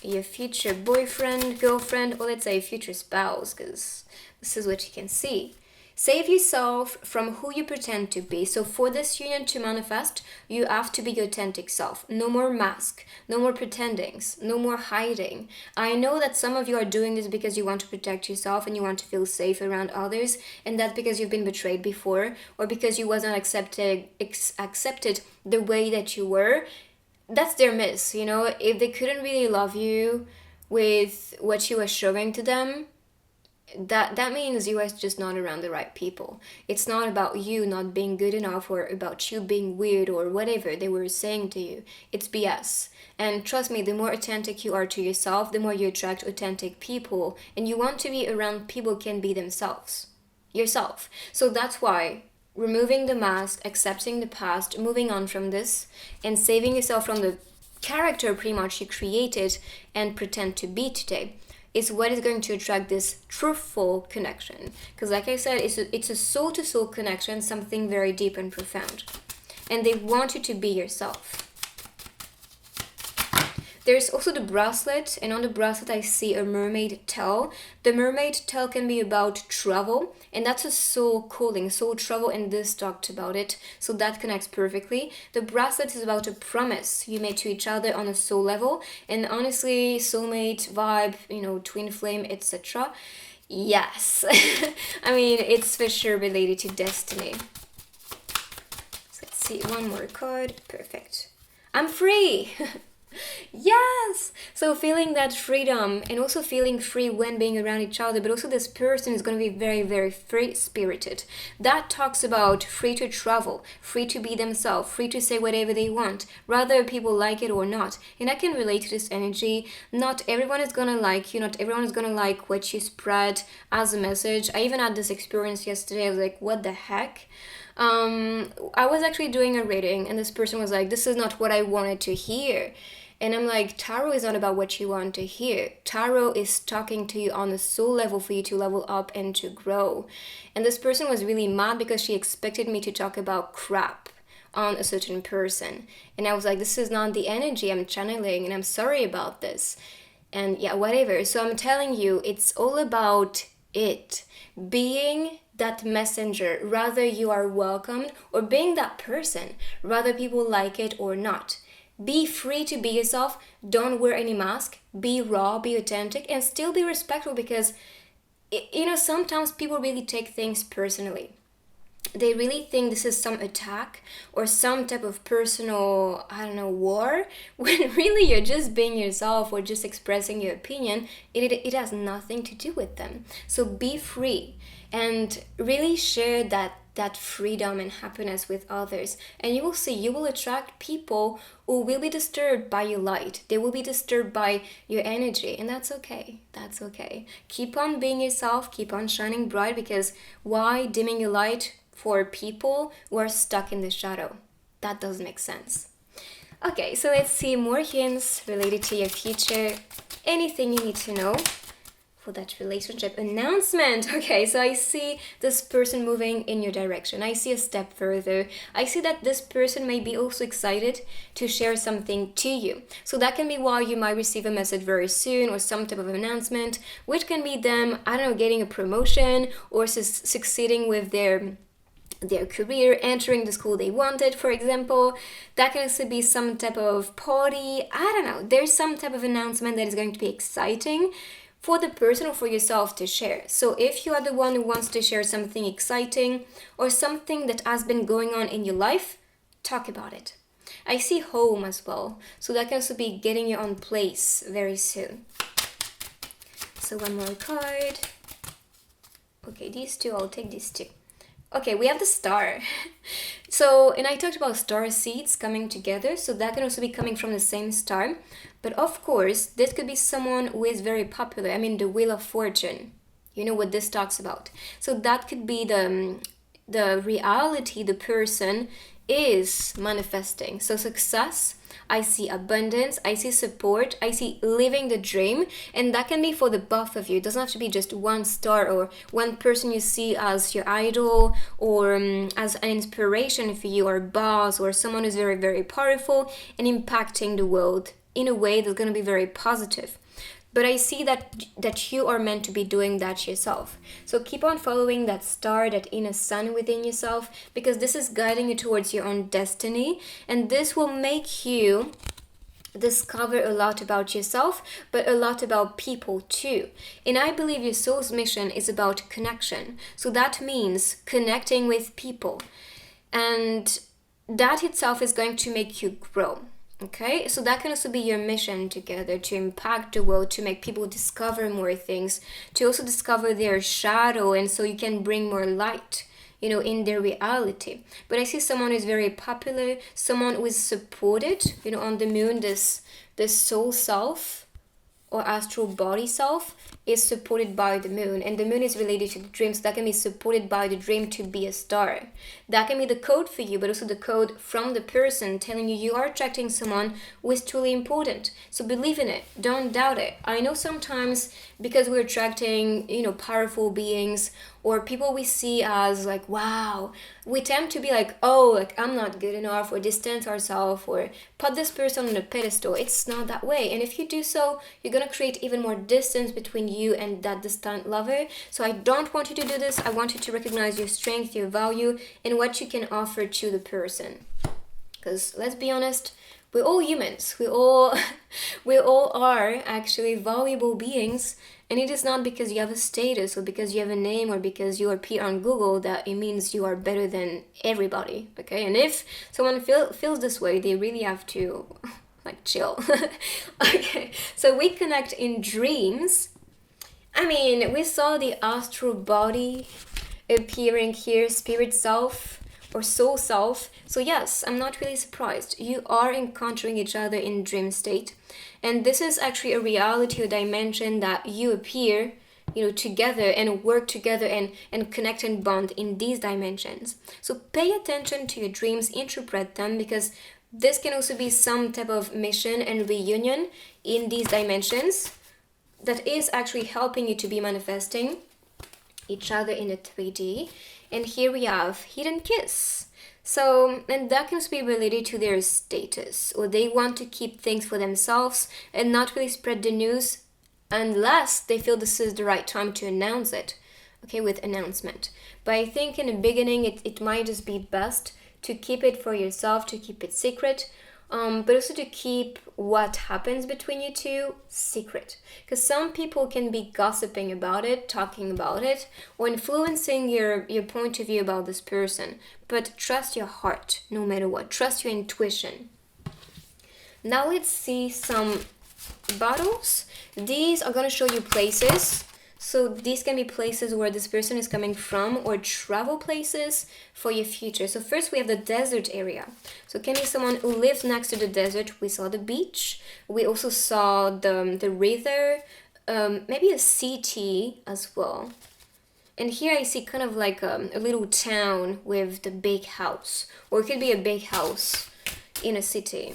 [SPEAKER 1] your future boyfriend, girlfriend, or let's say future spouse, because this is what you can see. Save yourself from who you pretend to be. So for this union to manifest, you have to be your authentic self. No more mask, no more pretendings, no more hiding. I know that some of you are doing this because you want to protect yourself and you want to feel safe around others, and that's because you've been betrayed before, or because you wasn't accepted the way that you were. That's their miss, you know. If they couldn't really love you with what you were showing to them, that means you are just not around the right people. It's not about you not being good enough or about you being weird or whatever they were saying to you. It's BS. And trust me, the more authentic you are to yourself, the more you attract authentic people, and you want to be around people who can be themselves, yourself. So that's why removing the mask, accepting the past, moving on from this, and saving yourself from the character pretty much you created and pretend to be today is what is going to attract this truthful connection. Because like I said, it's a soul-to-soul connection, something very deep and profound. And they want you to be yourself. There's also the bracelet, and on the bracelet I see a mermaid tail. The mermaid tail can be about travel, and that's a soul calling, soul travel, and this talked about it, so that connects perfectly. The bracelet is about a promise you made to each other on a soul level, and honestly, soulmate vibe, you know, twin flame, etc. Yes, I mean, it's for sure related to destiny. So let's see, one more card, perfect. I'm free! Yes! So feeling that freedom, and also feeling free when being around each other, but also this person is going to be very, very free-spirited. That talks about free to travel, free to be themselves, free to say whatever they want, whether people like it or not. And I can relate to this energy. Not everyone is going to like you, not everyone is going to like what you spread as a message. I even had this experience yesterday. I was like, what the heck? I was actually doing a reading, and this person was like, this is not what I wanted to hear. And I'm like, tarot is not about what you want to hear. Tarot is talking to you on a soul level for you to level up and to grow. And this person was really mad because she expected me to talk about crap on a certain person. And I was like, this is not the energy I'm channeling, and I'm sorry about this. And yeah, whatever. So I'm telling you, it's all about it. Being that messenger, rather you are welcomed, or being that person, rather people like it or not. Be free to be yourself. Don't wear any mask. Be raw, be authentic, and still be respectful, because, you know, sometimes people really take things personally. They really think this is some attack or some type of personal, I don't know, war, when really you're just being yourself or just expressing your opinion. It has nothing to do with them. So be free and really share that freedom and happiness with others, and you will see, you will attract people who will be disturbed by your light. They will be disturbed by your energy, and that's okay. That's okay. Keep on being yourself, keep on shining bright, because why dimming your light for people who are stuck in the shadow? That doesn't make sense. Okay, so let's see more hints related to your future. Anything you need to know for that relationship. Announcement. Okay, so I see this person moving in your direction. I see a step further. I see that this person may be also excited to share something to you. So that can be why you might receive a message very soon, or some type of announcement, which can be them, I don't know, getting a promotion, or succeeding with their career, entering the school they wanted, for example. That can also be some type of party. I don't know. There's some type of announcement that is going to be exciting for the person or for yourself to share. So if you are the one who wants to share something exciting or something that has been going on in your life, talk about it. I see home as well. So that can also be getting your own place very soon. So one more card. Okay, these two, I'll take these two. Okay, we have the star. So, and I talked about star seeds coming together, so that can also be coming from the same star. But of course, this could be someone who is very popular. I mean, the Wheel of Fortune. You know what this talks about. So that could be the reality the person is manifesting. So success, I see abundance, I see support, I see living the dream, and that can be for the both of you. It doesn't have to be just one star or one person you see as your idol, or as an inspiration for you, or boss, or someone who's very, very powerful and impacting the world in a way that's going to be very positive. But I see that you are meant to be doing that yourself. So keep on following that star, that inner sun within yourself, because this is guiding you towards your own destiny. And this will make you discover a lot about yourself, but a lot about people too. And I believe your soul's mission is about connection. So that means connecting with people. And that itself is going to make you grow. Okay, so that can also be your mission together, to impact the world, to make people discover more things, to also discover their shadow, and so you can bring more light, you know, in their reality. But I see someone who is very popular, someone who is supported, you know, on the moon, this soul self or astral body self is supported by the moon, and the moon is related to the dream, so that can be supported by the dream to be a star. That can be the code for you, but also the code from the person telling you you are attracting someone who is truly important. So believe in it, don't doubt it. I know sometimes because we're attracting, you know, powerful beings or people we see as like, wow, we tend to be like, oh, like I'm not good enough, or distance ourselves, or put this person on a pedestal. It's not that way. And if you do so, you're gonna create even more distance between you and that distant lover. So I don't want you to do this. I want you to recognize your strength, your value, and what you can offer to the person. Because let's be honest, we're all humans. We all are actually valuable beings. And it is not because you have a status or because you have a name or because you appear on Google that it means you are better than everybody, okay? And if someone feels this way, they really have to like chill. Okay, so we connect in dreams. I mean, we saw the astral body appearing here, spirit self or soul self. So yes, I'm not really surprised. You are encountering each other in dream state. And this is actually a reality or dimension that you appear, you know, together and work together and connect and bond in these dimensions. So pay attention to your dreams, interpret them, because this can also be some type of mission and reunion in these dimensions that is actually helping you to be manifesting each other in a 3D. And here we have hidden kiss. So, and that can be related to their status, or they want to keep things for themselves and not really spread the news unless they feel this is the right time to announce it, okay, with announcement. But I think in the beginning, it might just be best to keep it for yourself, to keep it secret, but also to keep what happens between you two secret. Because some people can be gossiping about it, talking about it, or influencing your point of view about this person. But trust your heart, no matter what. Trust your intuition. Now let's see some bottles. These are going to show you places. So these can be places where this person is coming from, or travel places for your future. So first we have the desert area. So it can be someone who lives next to the desert. We saw the beach. We also saw the river, maybe a city as well. And here I see kind of like a little town with the big house. Or it could be a big house in a city.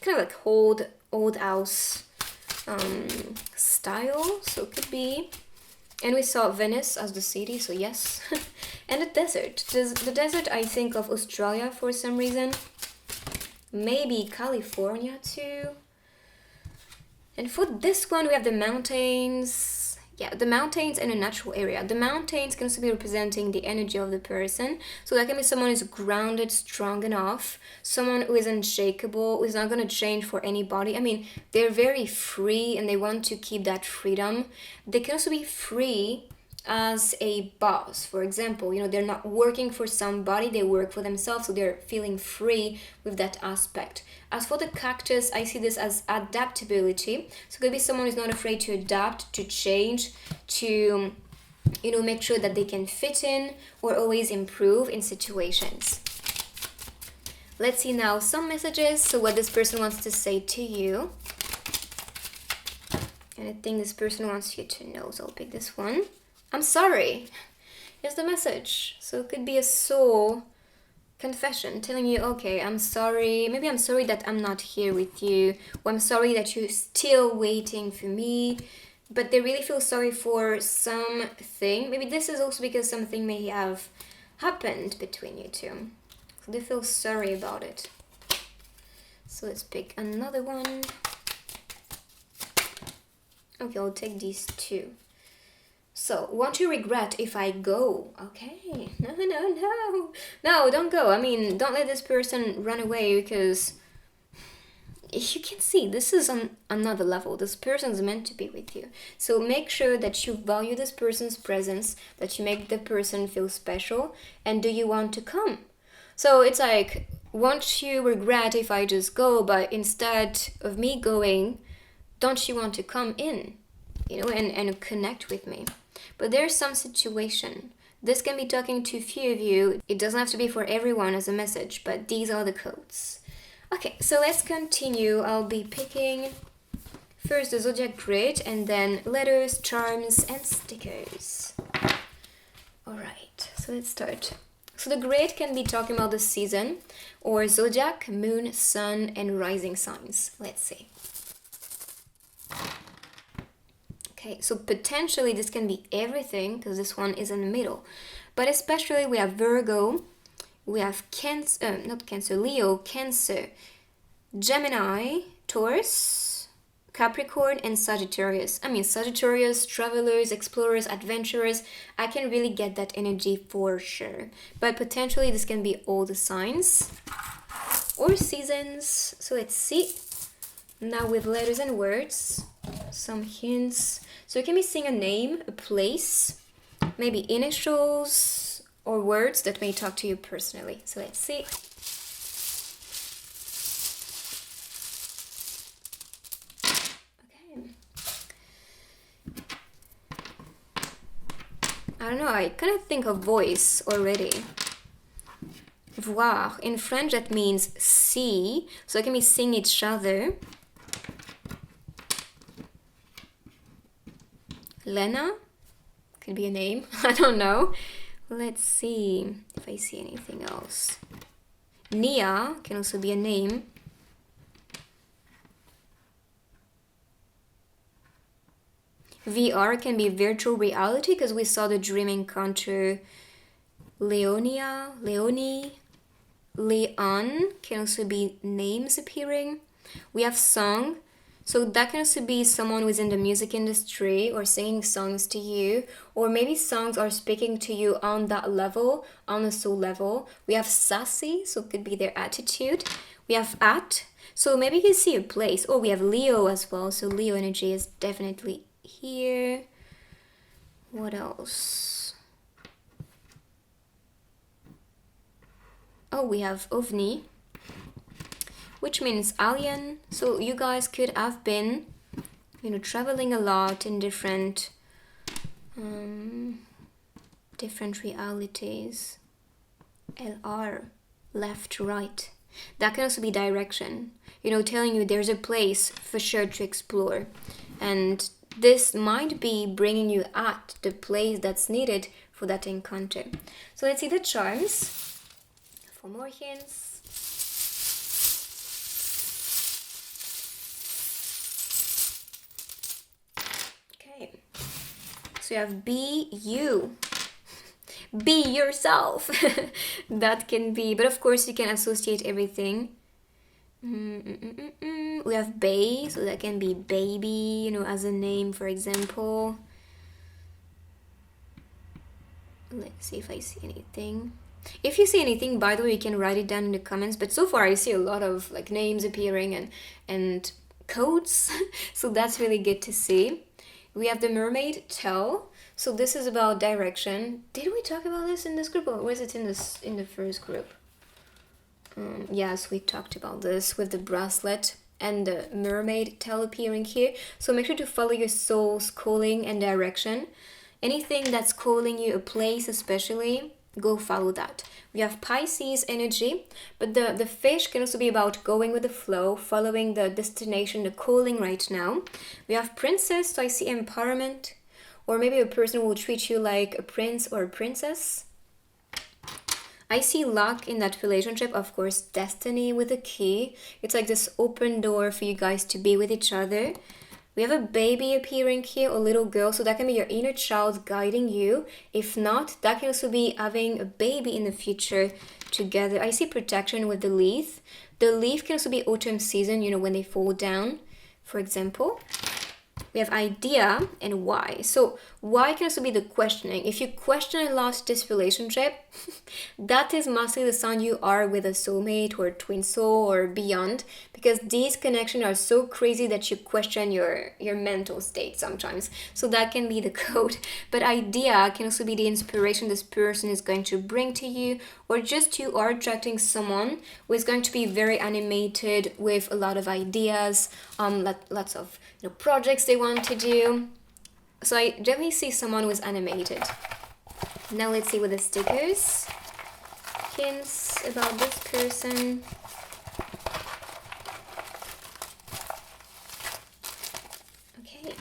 [SPEAKER 1] Kind of like old house. style, so it could be. And we saw Venice as the city, so yes. And the desert. The desert, I think of Australia for some reason. Maybe California too. And for this one, we have the mountains. Yeah, the mountains in a natural area. The mountains can also be representing the energy of the person. So that can be someone who's grounded, strong enough. Someone who is unshakable, who is not going to change for anybody. I mean, they're very free and they want to keep that freedom. They can also be free as a boss. For example, they're not working for somebody, they work for themselves, so they're feeling free with that aspect. As for the cactus, I see this as adaptability. So it could be someone who's not afraid to adapt, to change, to make sure that they can fit in or always improve in situations. Let's see now some messages. So what this person wants to say to you. And I think this person wants you to know, so I'll pick this one. I'm sorry is the message. So it could be a soul confession telling you, okay, I'm sorry. Maybe I'm sorry that I'm not here with you. Or I'm sorry that you're still waiting for me. But they really feel sorry for something. Maybe this is also because something may have happened between you two. So they feel sorry about it. So let's pick another one. Okay, I'll take these two. So, won't you regret if I go? Okay, no, don't go. I mean, don't let this person run away because you can see this is on another level. This person's meant to be with you. So make sure that you value this person's presence, that you make the person feel special, and do you want to come? So it's like, won't you regret if I just go, but instead of me going, don't you want to come in, and connect with me? But there's some situation. This can be talking to a few of you. It doesn't have to be for everyone as a message, but these are the codes. Okay, so let's continue. I'll be picking first the zodiac grid and then letters, charms, and stickers. Alright, so let's start. So the grid can be talking about the season or zodiac, moon, sun, and rising signs. Let's see. Okay, so potentially this can be everything because this one is in the middle. But especially we have Virgo, we have Leo, Cancer, Gemini, Taurus, Capricorn, and Sagittarius. I mean, Sagittarius, travelers, explorers, adventurers. I can really get that energy for sure. But potentially this can be all the signs or seasons. So let's see. Now with letters and words, some hints. So you can be seeing a name, a place, maybe initials or words that may talk to you personally. So let's see. Okay. I don't know, I kind of think of voice already. Voir. In French that means see. So it can be seeing each other. Lena, could be a name, I don't know. Let's see if I see anything else. Nia can also be a name. VR can be virtual reality because we saw the dream encounter. Leonia, Leonie, Leon can also be names appearing. We have song. So that can also be someone who's in the music industry or singing songs to you, or maybe songs are speaking to you on that level, on a soul level. We have sassy, so it could be their attitude. We have at, so maybe you see a place. Oh, we have Leo as well, so Leo energy is definitely here. What else? Oh, we have ovni, which means alien. So you guys could have been, traveling a lot in different realities. LR, left, right. That can also be direction. Telling you there's a place for sure to explore. And this might be bringing you at the place that's needed for that encounter. So let's see the charms for more hints. So you have be you. Be yourself. That can be, but of course you can associate everything. We have bae, so that can be baby, as a name, for example. Let's see if I see anything. If you see anything, by the way, you can write it down in the comments. But so far I see a lot of like names appearing and codes. So that's really good to see. We have the mermaid tell. So this is about direction. Did we talk about this in this group, or was it in the first group? Yes, we talked about this with the bracelet and the mermaid tell appearing here. So make sure to follow your soul's calling and direction. Anything that's calling you, a place especially, go follow that. We have Pisces energy, but the fish can also be about going with the flow, following the destination, the calling right now. We have princess, so I see empowerment, or maybe a person will treat you like a prince or a princess. I see luck in that relationship, of course, destiny with a key. It's like this open door for you guys to be with each other. We have a baby appearing here, a little girl, so that can be your inner child guiding you. If not, that can also be having a baby in the future together. I see protection with the leaf. The leaf can also be autumn season, when they fall down, for example. We have idea and why. So why can also be the questioning. If you question a lot this relationship, that is mostly the sign you are with a soulmate or twin soul or beyond, because these connections are so crazy that you question your mental state sometimes. So that can be the code. But idea can also be the inspiration this person is going to bring to you, or just you are attracting someone who is going to be very animated with a lot of ideas, lots of projects they want to do. So I definitely see someone who is animated. Now let's see with the stickers. Hints about this person. Okay.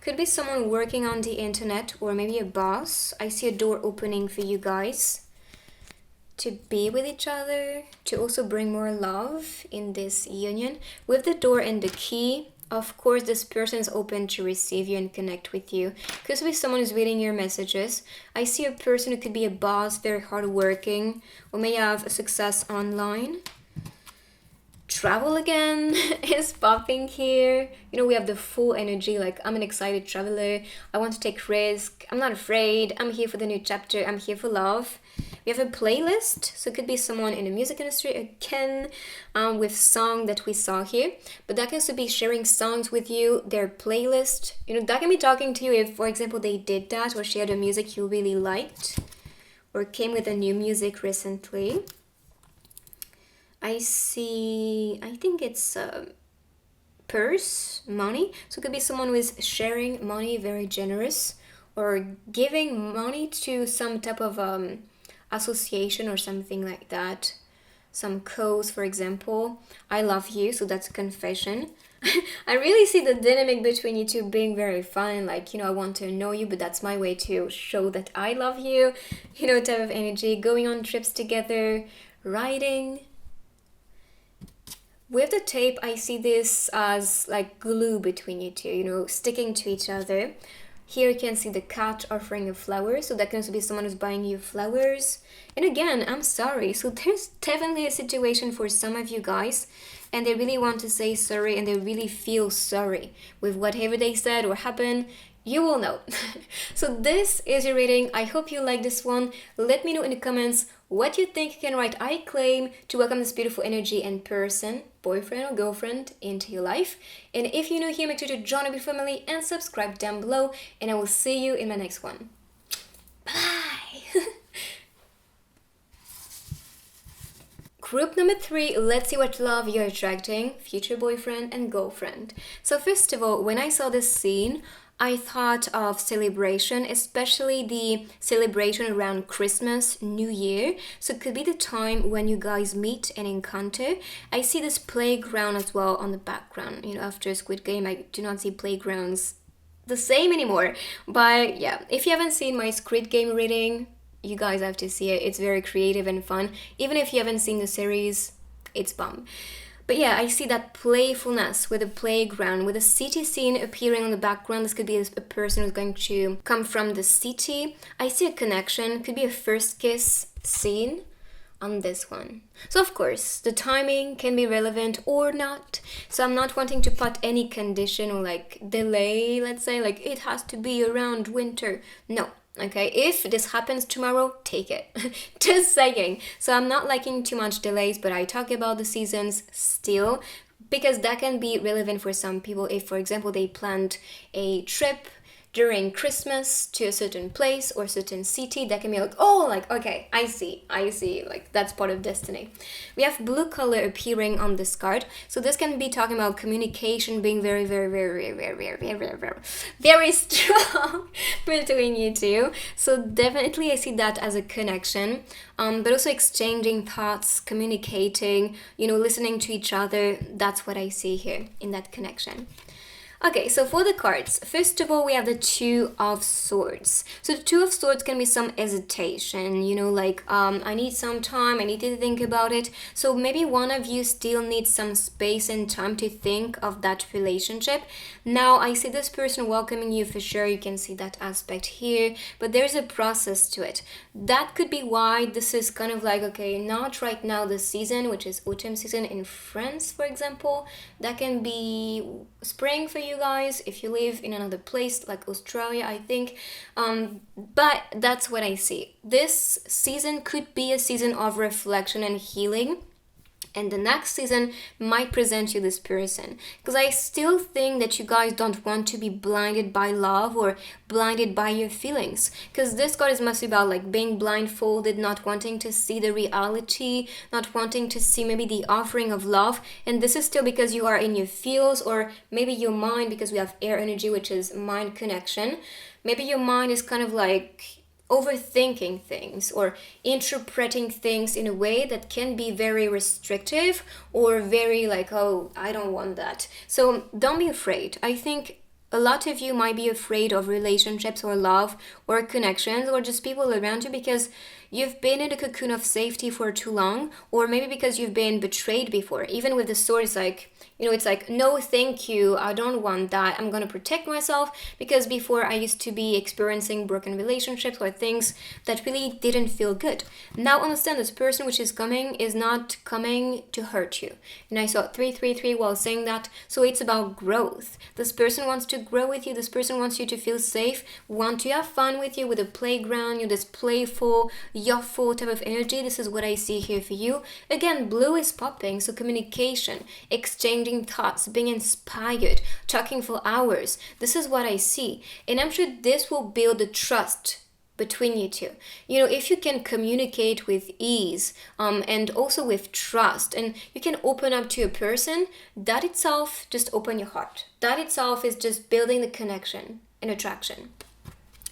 [SPEAKER 1] Could be someone working on the internet, or maybe a boss. I see a door opening for you guys to be with each other, to also bring more love in this union. With the door and the key, of course, this person is open to receive you and connect with you. Could be someone who's reading your messages. I see a person who could be a boss, very hardworking, or may have a success online. Travel again is popping here. We have the full energy, like I'm an excited traveler. I want to take risk. I'm not afraid. I'm here for the new chapter. I'm here for love. We have a playlist, so it could be someone in the music industry again, with song that we saw here. But that can also be sharing songs with you, their playlist. That can be talking to you if, for example, they did that or shared a music you really liked, or came with a new music recently. I think it's purse, money. So it could be someone who is sharing money, very generous, or giving money to some type of association or something like that. Some cause, for example. I love you, so that's a confession. I really see the dynamic between you two being very fun, like, I want to know you, but that's my way to show that I love you, type of energy. Going on trips together, riding. With the tape, I see this as like glue between you two, sticking to each other. Here you can see the cat offering you flowers, so that can also be someone who's buying you flowers. And again, I'm sorry, so there's definitely a situation for some of you guys, and they really want to say sorry, and they really feel sorry with whatever they said or happened. You will know. So this is your reading. I hope you like this one. Let me know in the comments what you think. You can write I claim to welcome this beautiful energy and person, boyfriend or girlfriend, into your life. And if you're new here, make sure to join our family and subscribe down below. And I will see you in my next one. Bye. Group number 3, let's see what love you're attracting, future boyfriend and girlfriend. So first of all, when I saw this scene, I thought of celebration, especially the celebration around Christmas, New Year. So it could be the time when you guys meet and encounter. I see this playground as well on the background. After Squid Game, I do not see playgrounds the same anymore. But yeah, if you haven't seen my Squid Game reading, you guys have to see it. It's very creative and fun. Even if you haven't seen the series, it's bomb. But yeah, I see that playfulness with a playground, with a city scene appearing on the background. This could be a person who's going to come from the city. I see a connection, could be a first kiss scene on this one. So of course, the timing can be relevant or not. So I'm not wanting to put any condition or like delay, let's say, like it has to be around winter. No. Okay, if this happens tomorrow, take it. Just saying. So I'm not liking too much delays, but I talk about the seasons still because that can be relevant for some people. If, for example, they planned a trip during Christmas to a certain place or certain city, that can be like, oh, like, okay, I see, like that's part of destiny. We have blue color appearing on this card. So this can be talking about communication being very, very, very, very, very, very, very, very, very strong between you two. So definitely I see that as a connection, but also exchanging thoughts, communicating, listening to each other. That's what I see here in that connection. Okay, so for the cards, first of all, we have the Two of Swords. So the Two of Swords can be some hesitation, I need some time, I need to think about it. So maybe one of you still needs some space and time to think of that relationship. Now, I see this person welcoming you for sure, you can see that aspect here, but there's a process to it. That could be why this is kind of like, okay, not right now the season, which is autumn season in France, for example. That can be spring for you guys if you live in another place like Australia, I think, but that's what I see. This season could be a season of reflection and healing, and the next season might present you this person, because I still think that you guys don't want to be blinded by love or blinded by your feelings, because this card is mostly about like being blindfolded, not wanting to see the reality, not wanting to see maybe the offering of love. And this is still because you are in your feels, or maybe your mind, because we have air energy, which is mind connection. Maybe your mind is kind of like overthinking things or interpreting things in a way that can be very restrictive or very like, oh, I don't want that. So don't be afraid. I think a lot of you might be afraid of relationships or love or connections or just people around you because you've been in a cocoon of safety for too long, or maybe because you've been betrayed before. Even with the sword, it's like, it's like, no, thank you, I don't want that. I'm going to protect myself because before I used to be experiencing broken relationships or things that really didn't feel good. Now understand, this person which is coming is not coming to hurt you. And I saw 333 while saying that. So it's about growth. This person wants to grow with you. This person wants you to feel safe, want to have fun with you with a playground, this playful, youthful type of energy. This is what I see here for you. Again, blue is popping, so communication, exchanging thoughts, being inspired, talking for hours. This is what I see. And I'm sure this will build the trust between you two. If you can communicate with ease, and also with trust, and you can open up to a person, that itself, just open your heart. That itself is just building the connection and attraction.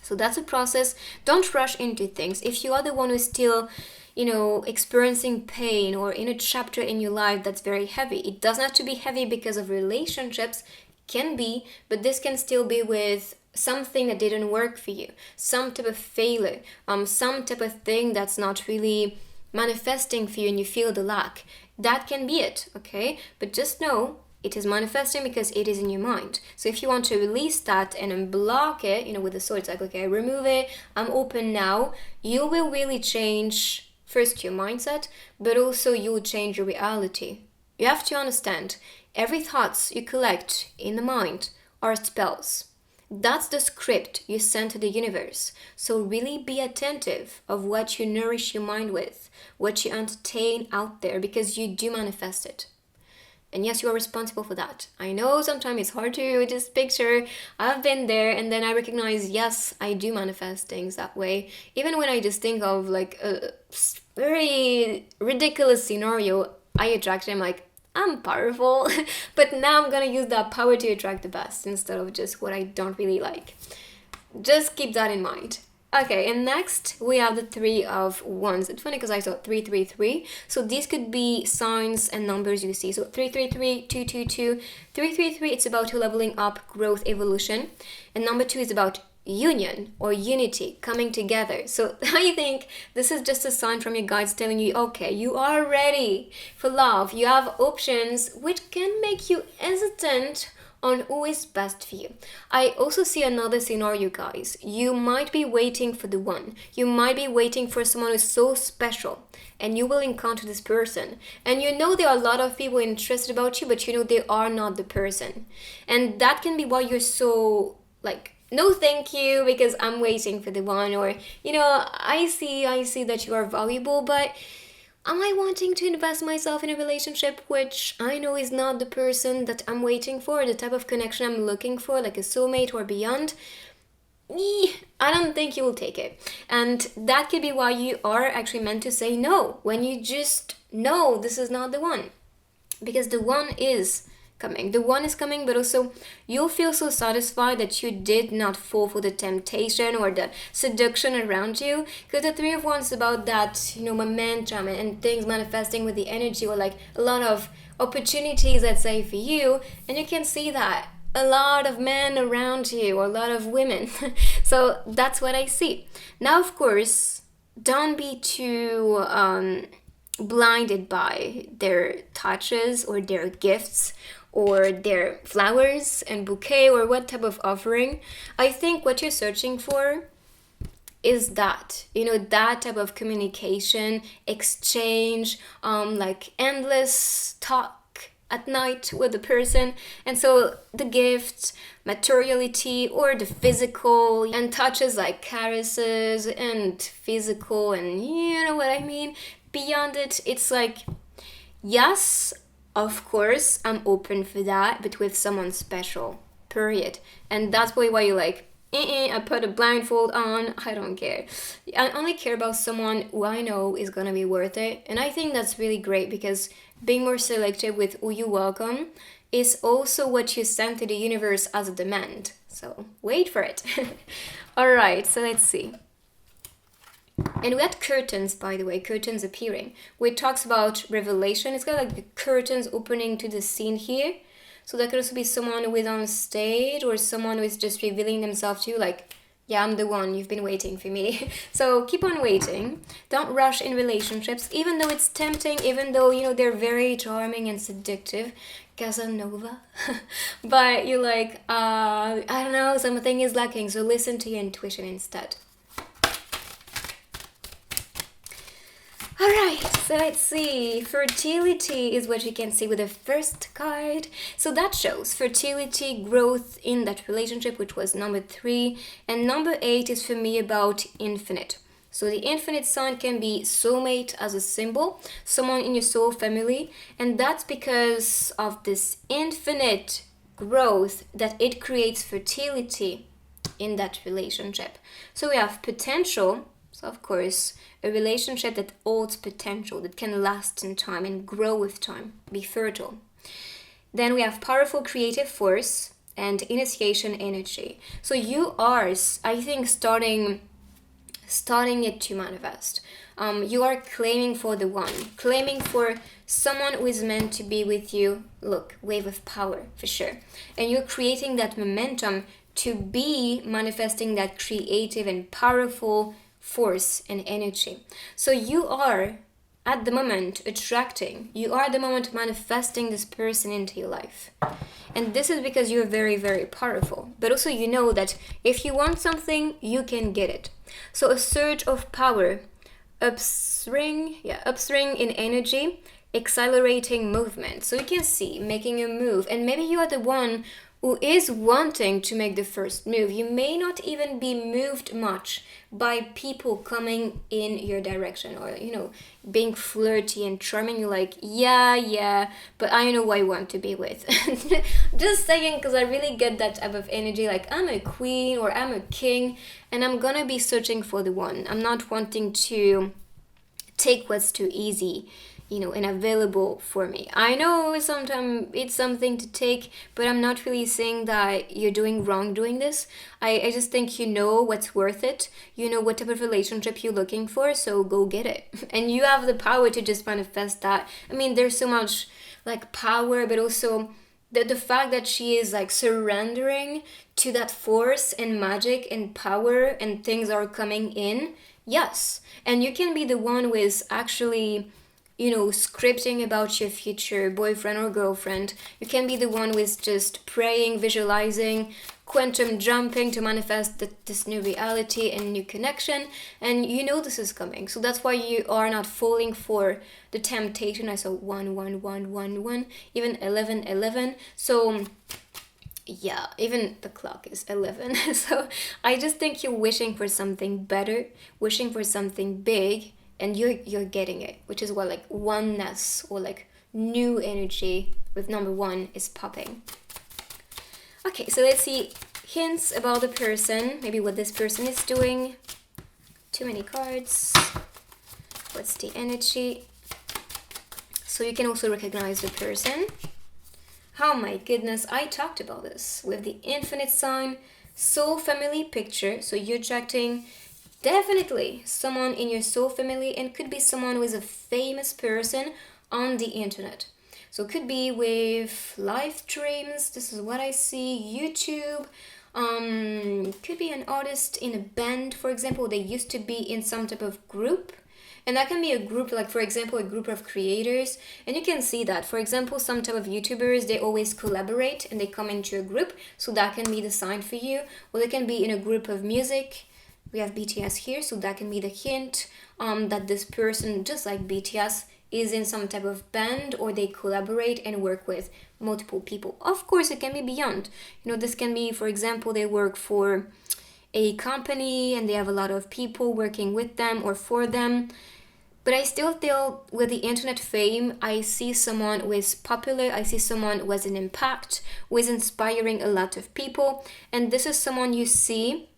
[SPEAKER 1] So that's a process. Don't rush into things. If you are the one who's still, experiencing pain or in a chapter in your life that's very heavy, it doesn't have to be heavy because of relationships, can be, but this can still be with something that didn't work for you, some type of failure, some type of thing that's not really manifesting for you and you feel the lack. That can be it, okay? But just know it is manifesting because it is in your mind. So if you want to release that and unblock it, with the sword, it's like, okay, remove it, I'm open now. You will really change first your mindset, but also you will change your reality. You have to understand, every thoughts you collect in the mind are spells. That's the script you send to the universe. So really be attentive of what you nourish your mind with, what you entertain out there, because you do manifest it. And yes, you are responsible for that. I know sometimes it's hard to just picture. I've been there, and then I recognize, yes, I do manifest things that way. Even when I just think of like a very ridiculous scenario, I attract it. I'm like, I'm powerful. But now I'm gonna use that power to attract the best instead of just what I don't really like. Just keep that in mind. Okay, and next we have the Three of Wands. It's funny because I saw 333. So these could be signs and numbers you see. So 333, 222, 333, it's about leveling up, growth, evolution. And number 2 is about union or unity coming together. So I think this is just a sign from your guides telling you, okay, you are ready for love. You have options which can make you hesitant on who is best for you. I also see another scenario, guys. You might be waiting for the one. You might be waiting for someone who's so special, and you will encounter this person. And you know there are a lot of people interested about you, but you know they are not the person. And that can be why you're so like, no thank you, because I'm waiting for the one. Or, you know, I see that you are valuable, but am I wanting to invest myself in a relationship which I know is not the person that I'm waiting for, the type of connection I'm looking for, like a soulmate or beyond? I don't think you will take it. And that could be why you are actually meant to say no, when you just know this is not the one. Because the one is coming. The one is coming, but also you'll feel so satisfied that you did not fall for the temptation or the seduction around you. Because the Three of Wands is about that, you know, momentum and things manifesting with the energy, or like a lot of opportunities, let's say, for you. And you can see that a lot of men around you, or a lot of women. So that's what I see. Now, of course, don't be too blinded by their touches or their gifts or their flowers and bouquet or what type of offering. I think what you're searching for is that, you know, that type of communication, exchange, like endless talk at night with the person. And so the gifts, materiality, or the physical, and touches like caresses and physical, and you know what I mean. Beyond it, it's like, yes, of course, I'm open for that, but with someone special, period. And that's probably why you're like, I put a blindfold on, I don't care. I only care about someone who I know is gonna be worth it. And I think that's really great, because being more selective with who you welcome is also what you send to the universe as a demand. So wait for it. Alright, so let's see. And we had curtains, by the way, curtains appearing, which talks about revelation. It's got like the curtains opening to the scene here. So that could also be someone who is on stage, or someone who is just revealing themselves to you, like, yeah, I'm the one, you've been waiting for me. So keep on waiting. Don't rush in relationships, even though it's tempting, even though, you know, they're very charming and seductive. Casanova. But you're like, I don't know, something is lacking, so listen to your intuition instead. Alright, so let's see. Fertility is what you can see with the first card. So that shows fertility, growth in that relationship, which was number 3. And number 8 is for me about infinite. So the infinite sign can be soulmate as a symbol, someone in your soul family. And that's because of this infinite growth that it creates fertility in that relationship. So we have potential. So of course, a relationship that holds potential, that can last in time and grow with time, be fertile. Then we have powerful creative force and initiation energy. So you are, I think, starting it to manifest. You are claiming for the one, claiming for someone who is meant to be with you. Look, wave of power for sure. And you're creating that momentum to be manifesting that creative and powerful force and energy. So you are at the moment attracting, you are at the moment manifesting this person into your life. And this is because you're very, very powerful. But also you know that if you want something, you can get it. So a surge of power, upswing in energy, accelerating movement. So you can see making a move, and maybe you are the one who is wanting to make the first move. You may not even be moved much by people coming in your direction, or, you know, being flirty and charming. You're like, yeah, but I know who I want to be with. Just saying, because I really get that type of energy, like I'm a queen or I'm a king, and I'm gonna be searching for the one. I'm not wanting to take what's too easy, you know, and available for me. I know sometimes it's something to take, but I'm not really saying that you're doing wrong doing this. I just think you know what's worth it. You know what type of relationship you're looking for, so go get it. And you have the power to just manifest that. I mean, there's so much like power, but also the fact that she is like surrendering to that force and magic and power and things are coming in, yes. And you can be the one who is actually, scripting about your future boyfriend or girlfriend. You can be the one who is just praying, visualizing, quantum jumping to manifest this new reality and new connection, and this is coming. So that's why you are not falling for the temptation. I saw 1 1 1 1 1, even 11 11. So yeah, even the clock is 11. So I just think you're wishing for something better, wishing for something big, and you're getting it, which is what like oneness or like new energy with number 1 is popping. Okay, so let's see hints about the person, maybe what this person is doing. Too many cards. What's the energy? So you can also recognize the person. Oh my goodness, I talked about this with the infinite sign, soul family picture. So you're attracting definitely someone in your soul family, and could be someone who is a famous person on the internet. So it could be with live streams. This is what I see. YouTube. Could be an artist in a band, for example. They used to be in some type of group. And that can be a group, like for example, a group of creators. And you can see that, for example, some type of YouTubers, they always collaborate and they come into a group. So that can be the sign for you. Or they can be in a group of music. We have BTS here, so that can be the hint that this person, just like BTS, is in some type of band, or they collaborate and work with multiple people. Of course, it can be beyond. This can be, for example, they work for a company and they have a lot of people working with them or for them. But I still feel with the internet fame, I see someone who is popular, I see someone who has an impact, who is inspiring a lot of people. And this is someone you see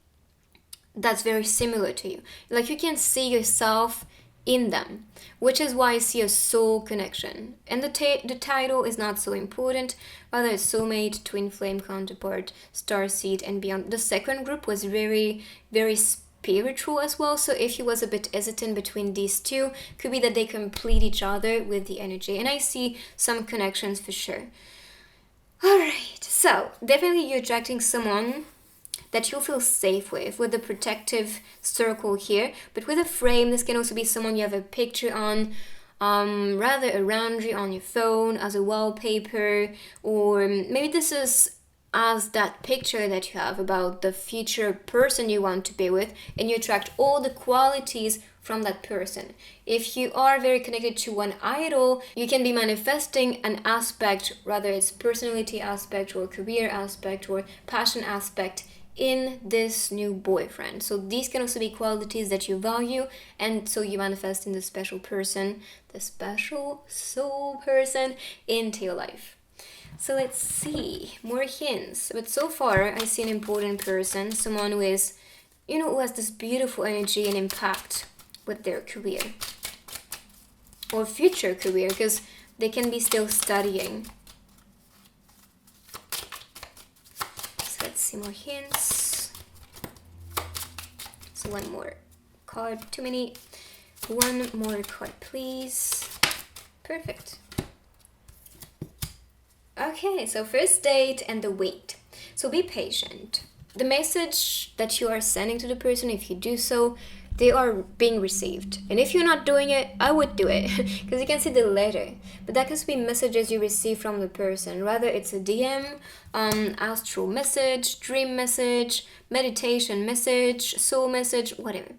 [SPEAKER 1] that's very similar to you. Like you can see yourself in them, which is why I see a soul connection. And the title is not so important, rather it's soulmate, twin flame counterpart, starseed, and beyond. The second group was very, very spiritual as well. So if you was a bit hesitant between these two, could be that they complete each other with the energy. And I see some connections for sure. Alright, so definitely you're attracting someone that you'll feel safe with the protective circle here. But with a frame, this can also be someone you have a picture on, rather around you on your phone as a wallpaper, or maybe this is as that picture that you have about the future person you want to be with, and you attract all the qualities from that person. If you are very connected to one idol, you can be manifesting an aspect, whether it's personality aspect or career aspect or passion aspect, in this new boyfriend. So these can also be qualities that you value, and so you manifest in the special person, the special soul person into your life. So let's see more hints. But so far I see an important person, someone who is, who has this beautiful energy and impact with their career or future career, because they can be still studying. Let's see more hints. So one more card, too many. One more card, please. Perfect. Okay, so first date and the wait. So be patient. The message that you are sending to the person, if you do so, they are being received. And if you're not doing it, I would do it because you can see the letter. But that could be messages you receive from the person. Rather, it's a DM, astral message, dream message, meditation message, soul message, whatever.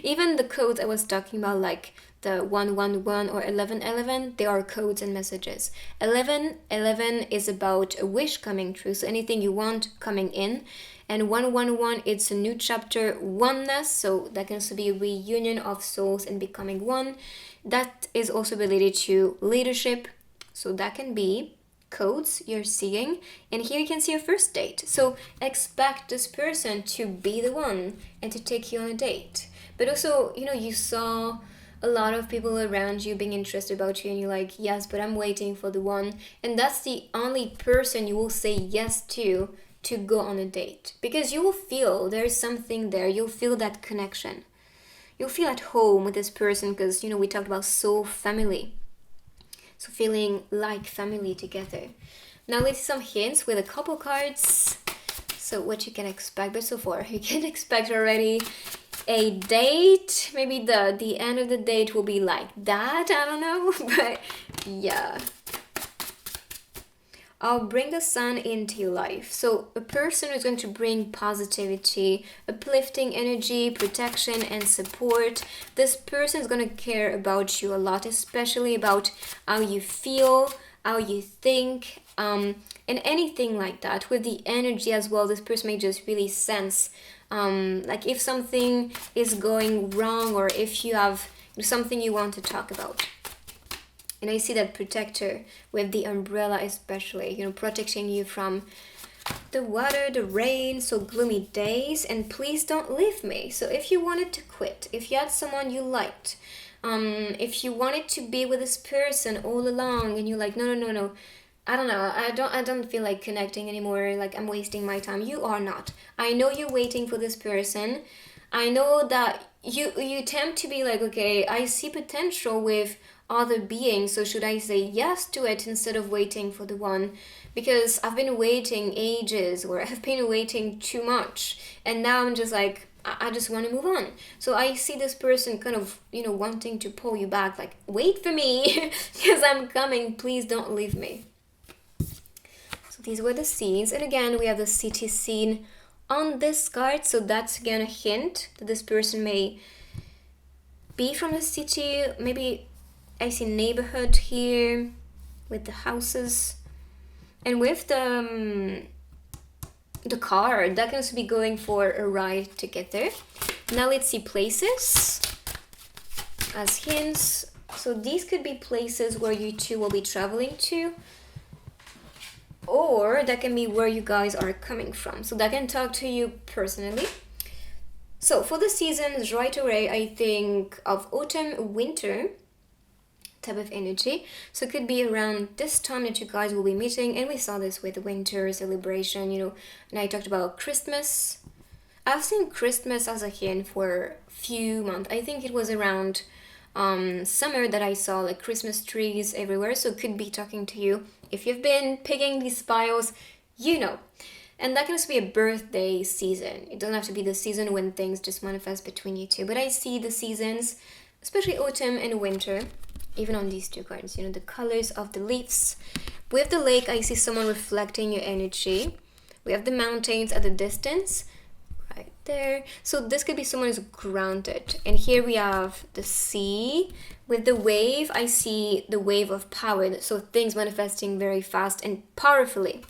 [SPEAKER 1] Even the codes I was talking about, like the 111 or 1111, they are codes and messages. 1111 is about a wish coming true, so anything you want coming in. And 111, it's a new chapter, oneness, so that can also be a reunion of souls and becoming one. That is also related to leadership, so that can be codes you're seeing. And here you can see a first date, so expect this person to be the one and to take you on a date. But also, you saw a lot of people around you being interested about you, and you're like, yes, but I'm waiting for the one. And that's the only person you will say yes to go on a date, because you will feel there's something there. You'll feel that connection. You'll feel at home with this person, because we talked about soul family, so feeling like family together. Now let's see some hints with a couple cards. So what you can expect, but so far you can expect already a date. Maybe the end of the date will be like that, I don't know, but yeah. I'll bring the sun into your life. So a person is going to bring positivity, uplifting energy, protection, and support. This person is going to care about you a lot, especially about how you feel, how you think, and anything like that. With the energy as well, this person may just really sense like if something is going wrong, or if you have something you want to talk about. And I see that protector with the umbrella, especially, protecting you from the water, the rain, so gloomy days. And please don't leave me. So if you wanted to quit, if you had someone you liked, if you wanted to be with this person all along, and you're like, no, I don't know, I don't feel like connecting anymore, like I'm wasting my time. You are not. I know you're waiting for this person. I know that you tend to be like, okay, I see potential with other beings, so should I say yes to it instead of waiting for the one? Because I've been waiting ages, or I've been waiting too much, and now I'm just like, I just want to move on. So I see this person kind of, wanting to pull you back, like, wait for me, because I'm coming, please don't leave me. So these were the scenes, and again, we have the city scene on this card, so that's again a hint that this person may be from the city. Maybe I see neighborhood here with the houses, and with the car that can also be going for a ride together. Now let's see places as hints. So these could be places where you two will be traveling to, or that can be where you guys are coming from. So that can talk to you personally. So for the seasons right away, I think of autumn, winter type of energy. So it could be around this time that you guys will be meeting, and we saw this with the winter celebration, and I talked about Christmas. I've seen Christmas as a hint for a few months. I think it was around summer that I saw like Christmas trees everywhere, so it could be talking to you. If you've been picking these piles, and that can also be a birthday season. It doesn't have to be the season when things just manifest between you two, but I see the seasons, especially autumn and winter, even on these two cards, the colors of the leaves. With the lake, I see someone reflecting your energy. We have the mountains at a distance, right there. So this could be someone who's grounded. And here we have the sea. With the wave, I see the wave of power. So things manifesting very fast and powerfully.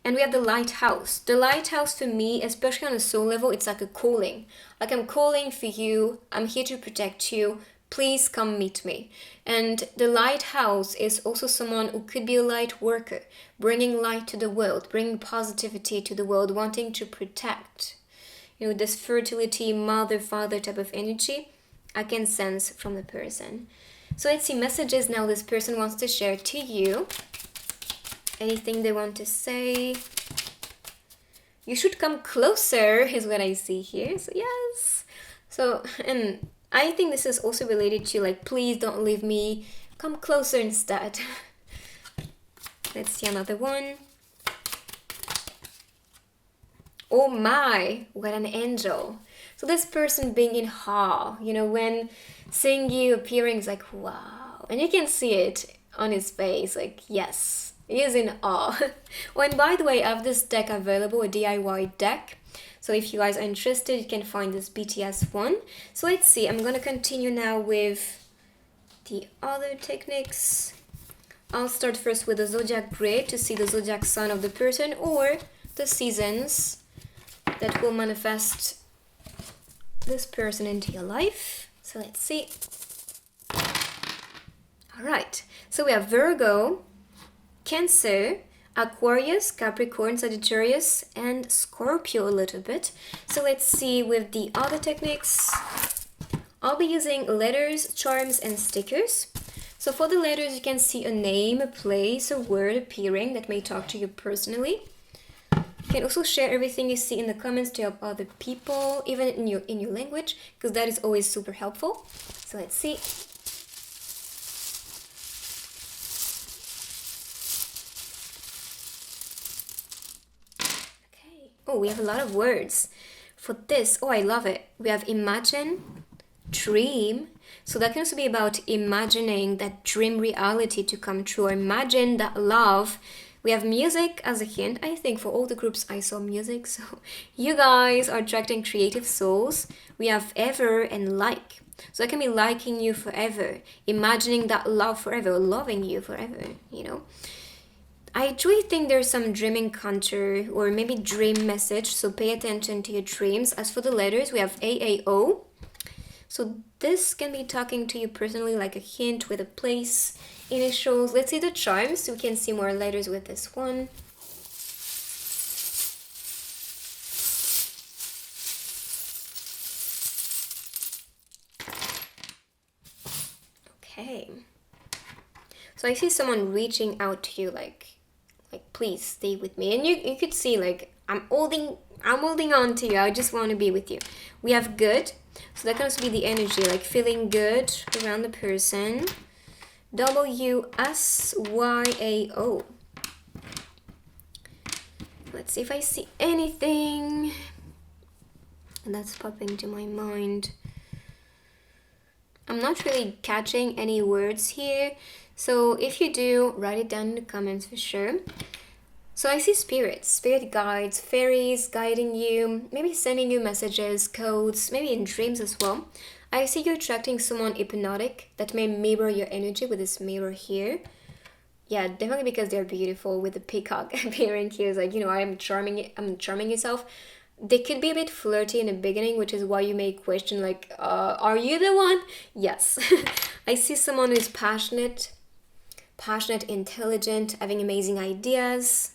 [SPEAKER 1] And we have the lighthouse. The lighthouse for me, especially on a soul level, it's like a calling. Like I'm calling for you. I'm here to protect you. Please come meet me. And the lighthouse is also someone who could be a light worker, bringing light to the world, bringing positivity to the world, wanting to protect. This fertility, mother, father type of energy, I can sense from the person. So let's see messages now this person wants to share to you. Anything they want to say. You should come closer is what I see here. So yes. So, and I think this is also related to like, please don't leave me, come closer instead. Let's see another one. Oh my, what an angel. So this person being in awe, when seeing you appearing is like, wow. And you can see it on his face, like, yes, he is in awe. Oh, and by the way, I have this deck available, a DIY deck. So if you guys are interested, you can find this BTS one. So let's see, I'm going to continue now with the other techniques. I'll start first with the zodiac grid to see the zodiac sign of the person, or the seasons that will manifest this person into your life. So let's see. All right, so we have Virgo, Cancer, Aquarius, Capricorn, Sagittarius, and Scorpio a little bit. So let's see with the other techniques. I'll be using letters, charms, and stickers. So for the letters, you can see a name, a place, a word appearing that may talk to you personally. You can also share everything you see in the comments to help other people, even in your language, because that is always super helpful. So let's see. Oh, we have a lot of words for this. Oh, I love it. We have imagine, dream. So that can also be about imagining that dream reality to come true, or imagine that love. We have music as a hint. I think for all the groups I saw music, so you guys are attracting creative souls. We have ever and like. So I can be liking you forever, imagining that love forever, loving you forever, you know. I truly think there's some dream encounter or maybe dream message, so pay attention to your dreams. As for the letters, we have AAO. So this can be talking to you personally, like a hint with a place, initials. Let's see the charms, so we can see more letters with this one. Okay. So I see someone reaching out to you like please stay with me. And you could see like I'm holding on to you. I just want to be with you. We have good. So that can also be the energy, like feeling good around the person. WSYAO. Let's see if I see anything that's popping to my mind. I'm not really catching any words here. So if you do, write it down in the comments for sure. So I see spirits, spirit guides, fairies guiding you, maybe sending you messages, codes, maybe in dreams as well. I see you attracting someone hypnotic that may mirror your energy with this mirror here. Yeah, definitely because they're beautiful with the peacock appearing here. It's like, you know, I'm charming yourself. They could be a bit flirty in the beginning, which is why you may question like, are you the one? Yes. I see someone who's passionate, intelligent, having amazing ideas.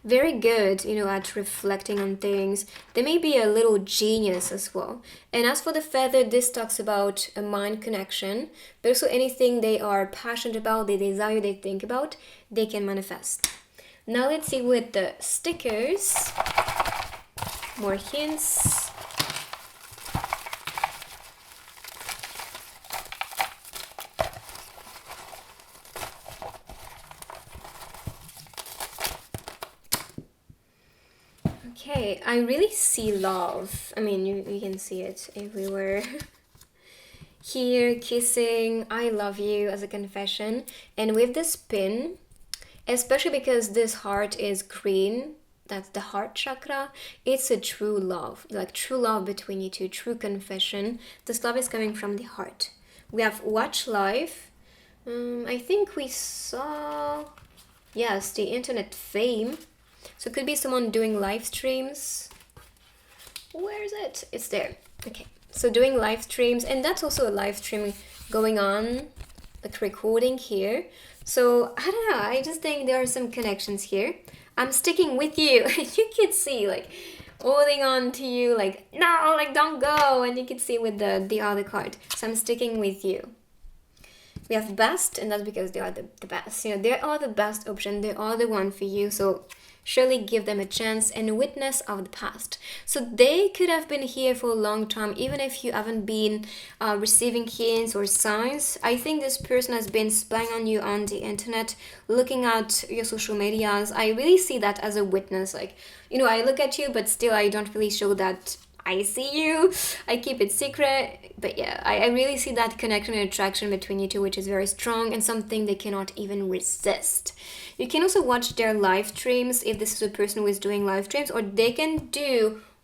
[SPEAKER 1] Very good, you know, at reflecting on things. They may be a little genius as well. And as for the feather, this talks about a mind connection, but also anything they are passionate about, they desire, they think about, they can manifest. Now let's see with the stickers. More hints. Okay, I really see love. I mean, you can see it everywhere. Here, kissing, I love you as a confession. And with this pin, especially because this heart is green, that's the heart chakra, it's a true love, like true love between you two, true confession. This love is coming from the heart. We have watch live. I think we saw, yes, the internet fame. So it could be someone doing live streams. Where is it? It's there. Okay. So doing live streams, and that's also a live stream going on, like recording here. So I don't know. I just think there are some connections here. I'm sticking with you. You could see like holding on to you, like no, like don't go. And you could see with the other card. So I'm sticking with you. We have best, and that's because they are the best. You know, they are the best option. They are the one for you. So surely give them a chance and witness of the past. So they could have been here for a long time, even if you haven't been receiving hints or signs. I think this person has been spying on you on the internet, looking at your social medias. I really see that as a witness. Like, you know, I look at you, but still I don't really show that I see you. I keep it secret. But yeah, I really see that connection and attraction between you two, which is very strong and something they cannot even resist. You can also watch their live streams if this is a person who is doing live streams, or they can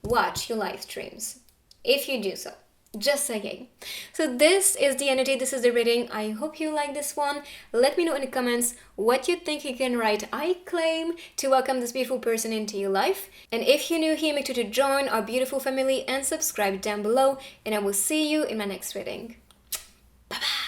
[SPEAKER 1] watch your live streams if you do so. Just saying. So this is the energy, this is the reading. I hope you like this one. Let me know in the comments what you think. You can write I claim to welcome this beautiful person into your life. And if you're new here, make sure to join our beautiful family and subscribe down below. And I will see you in my next reading. Bye bye.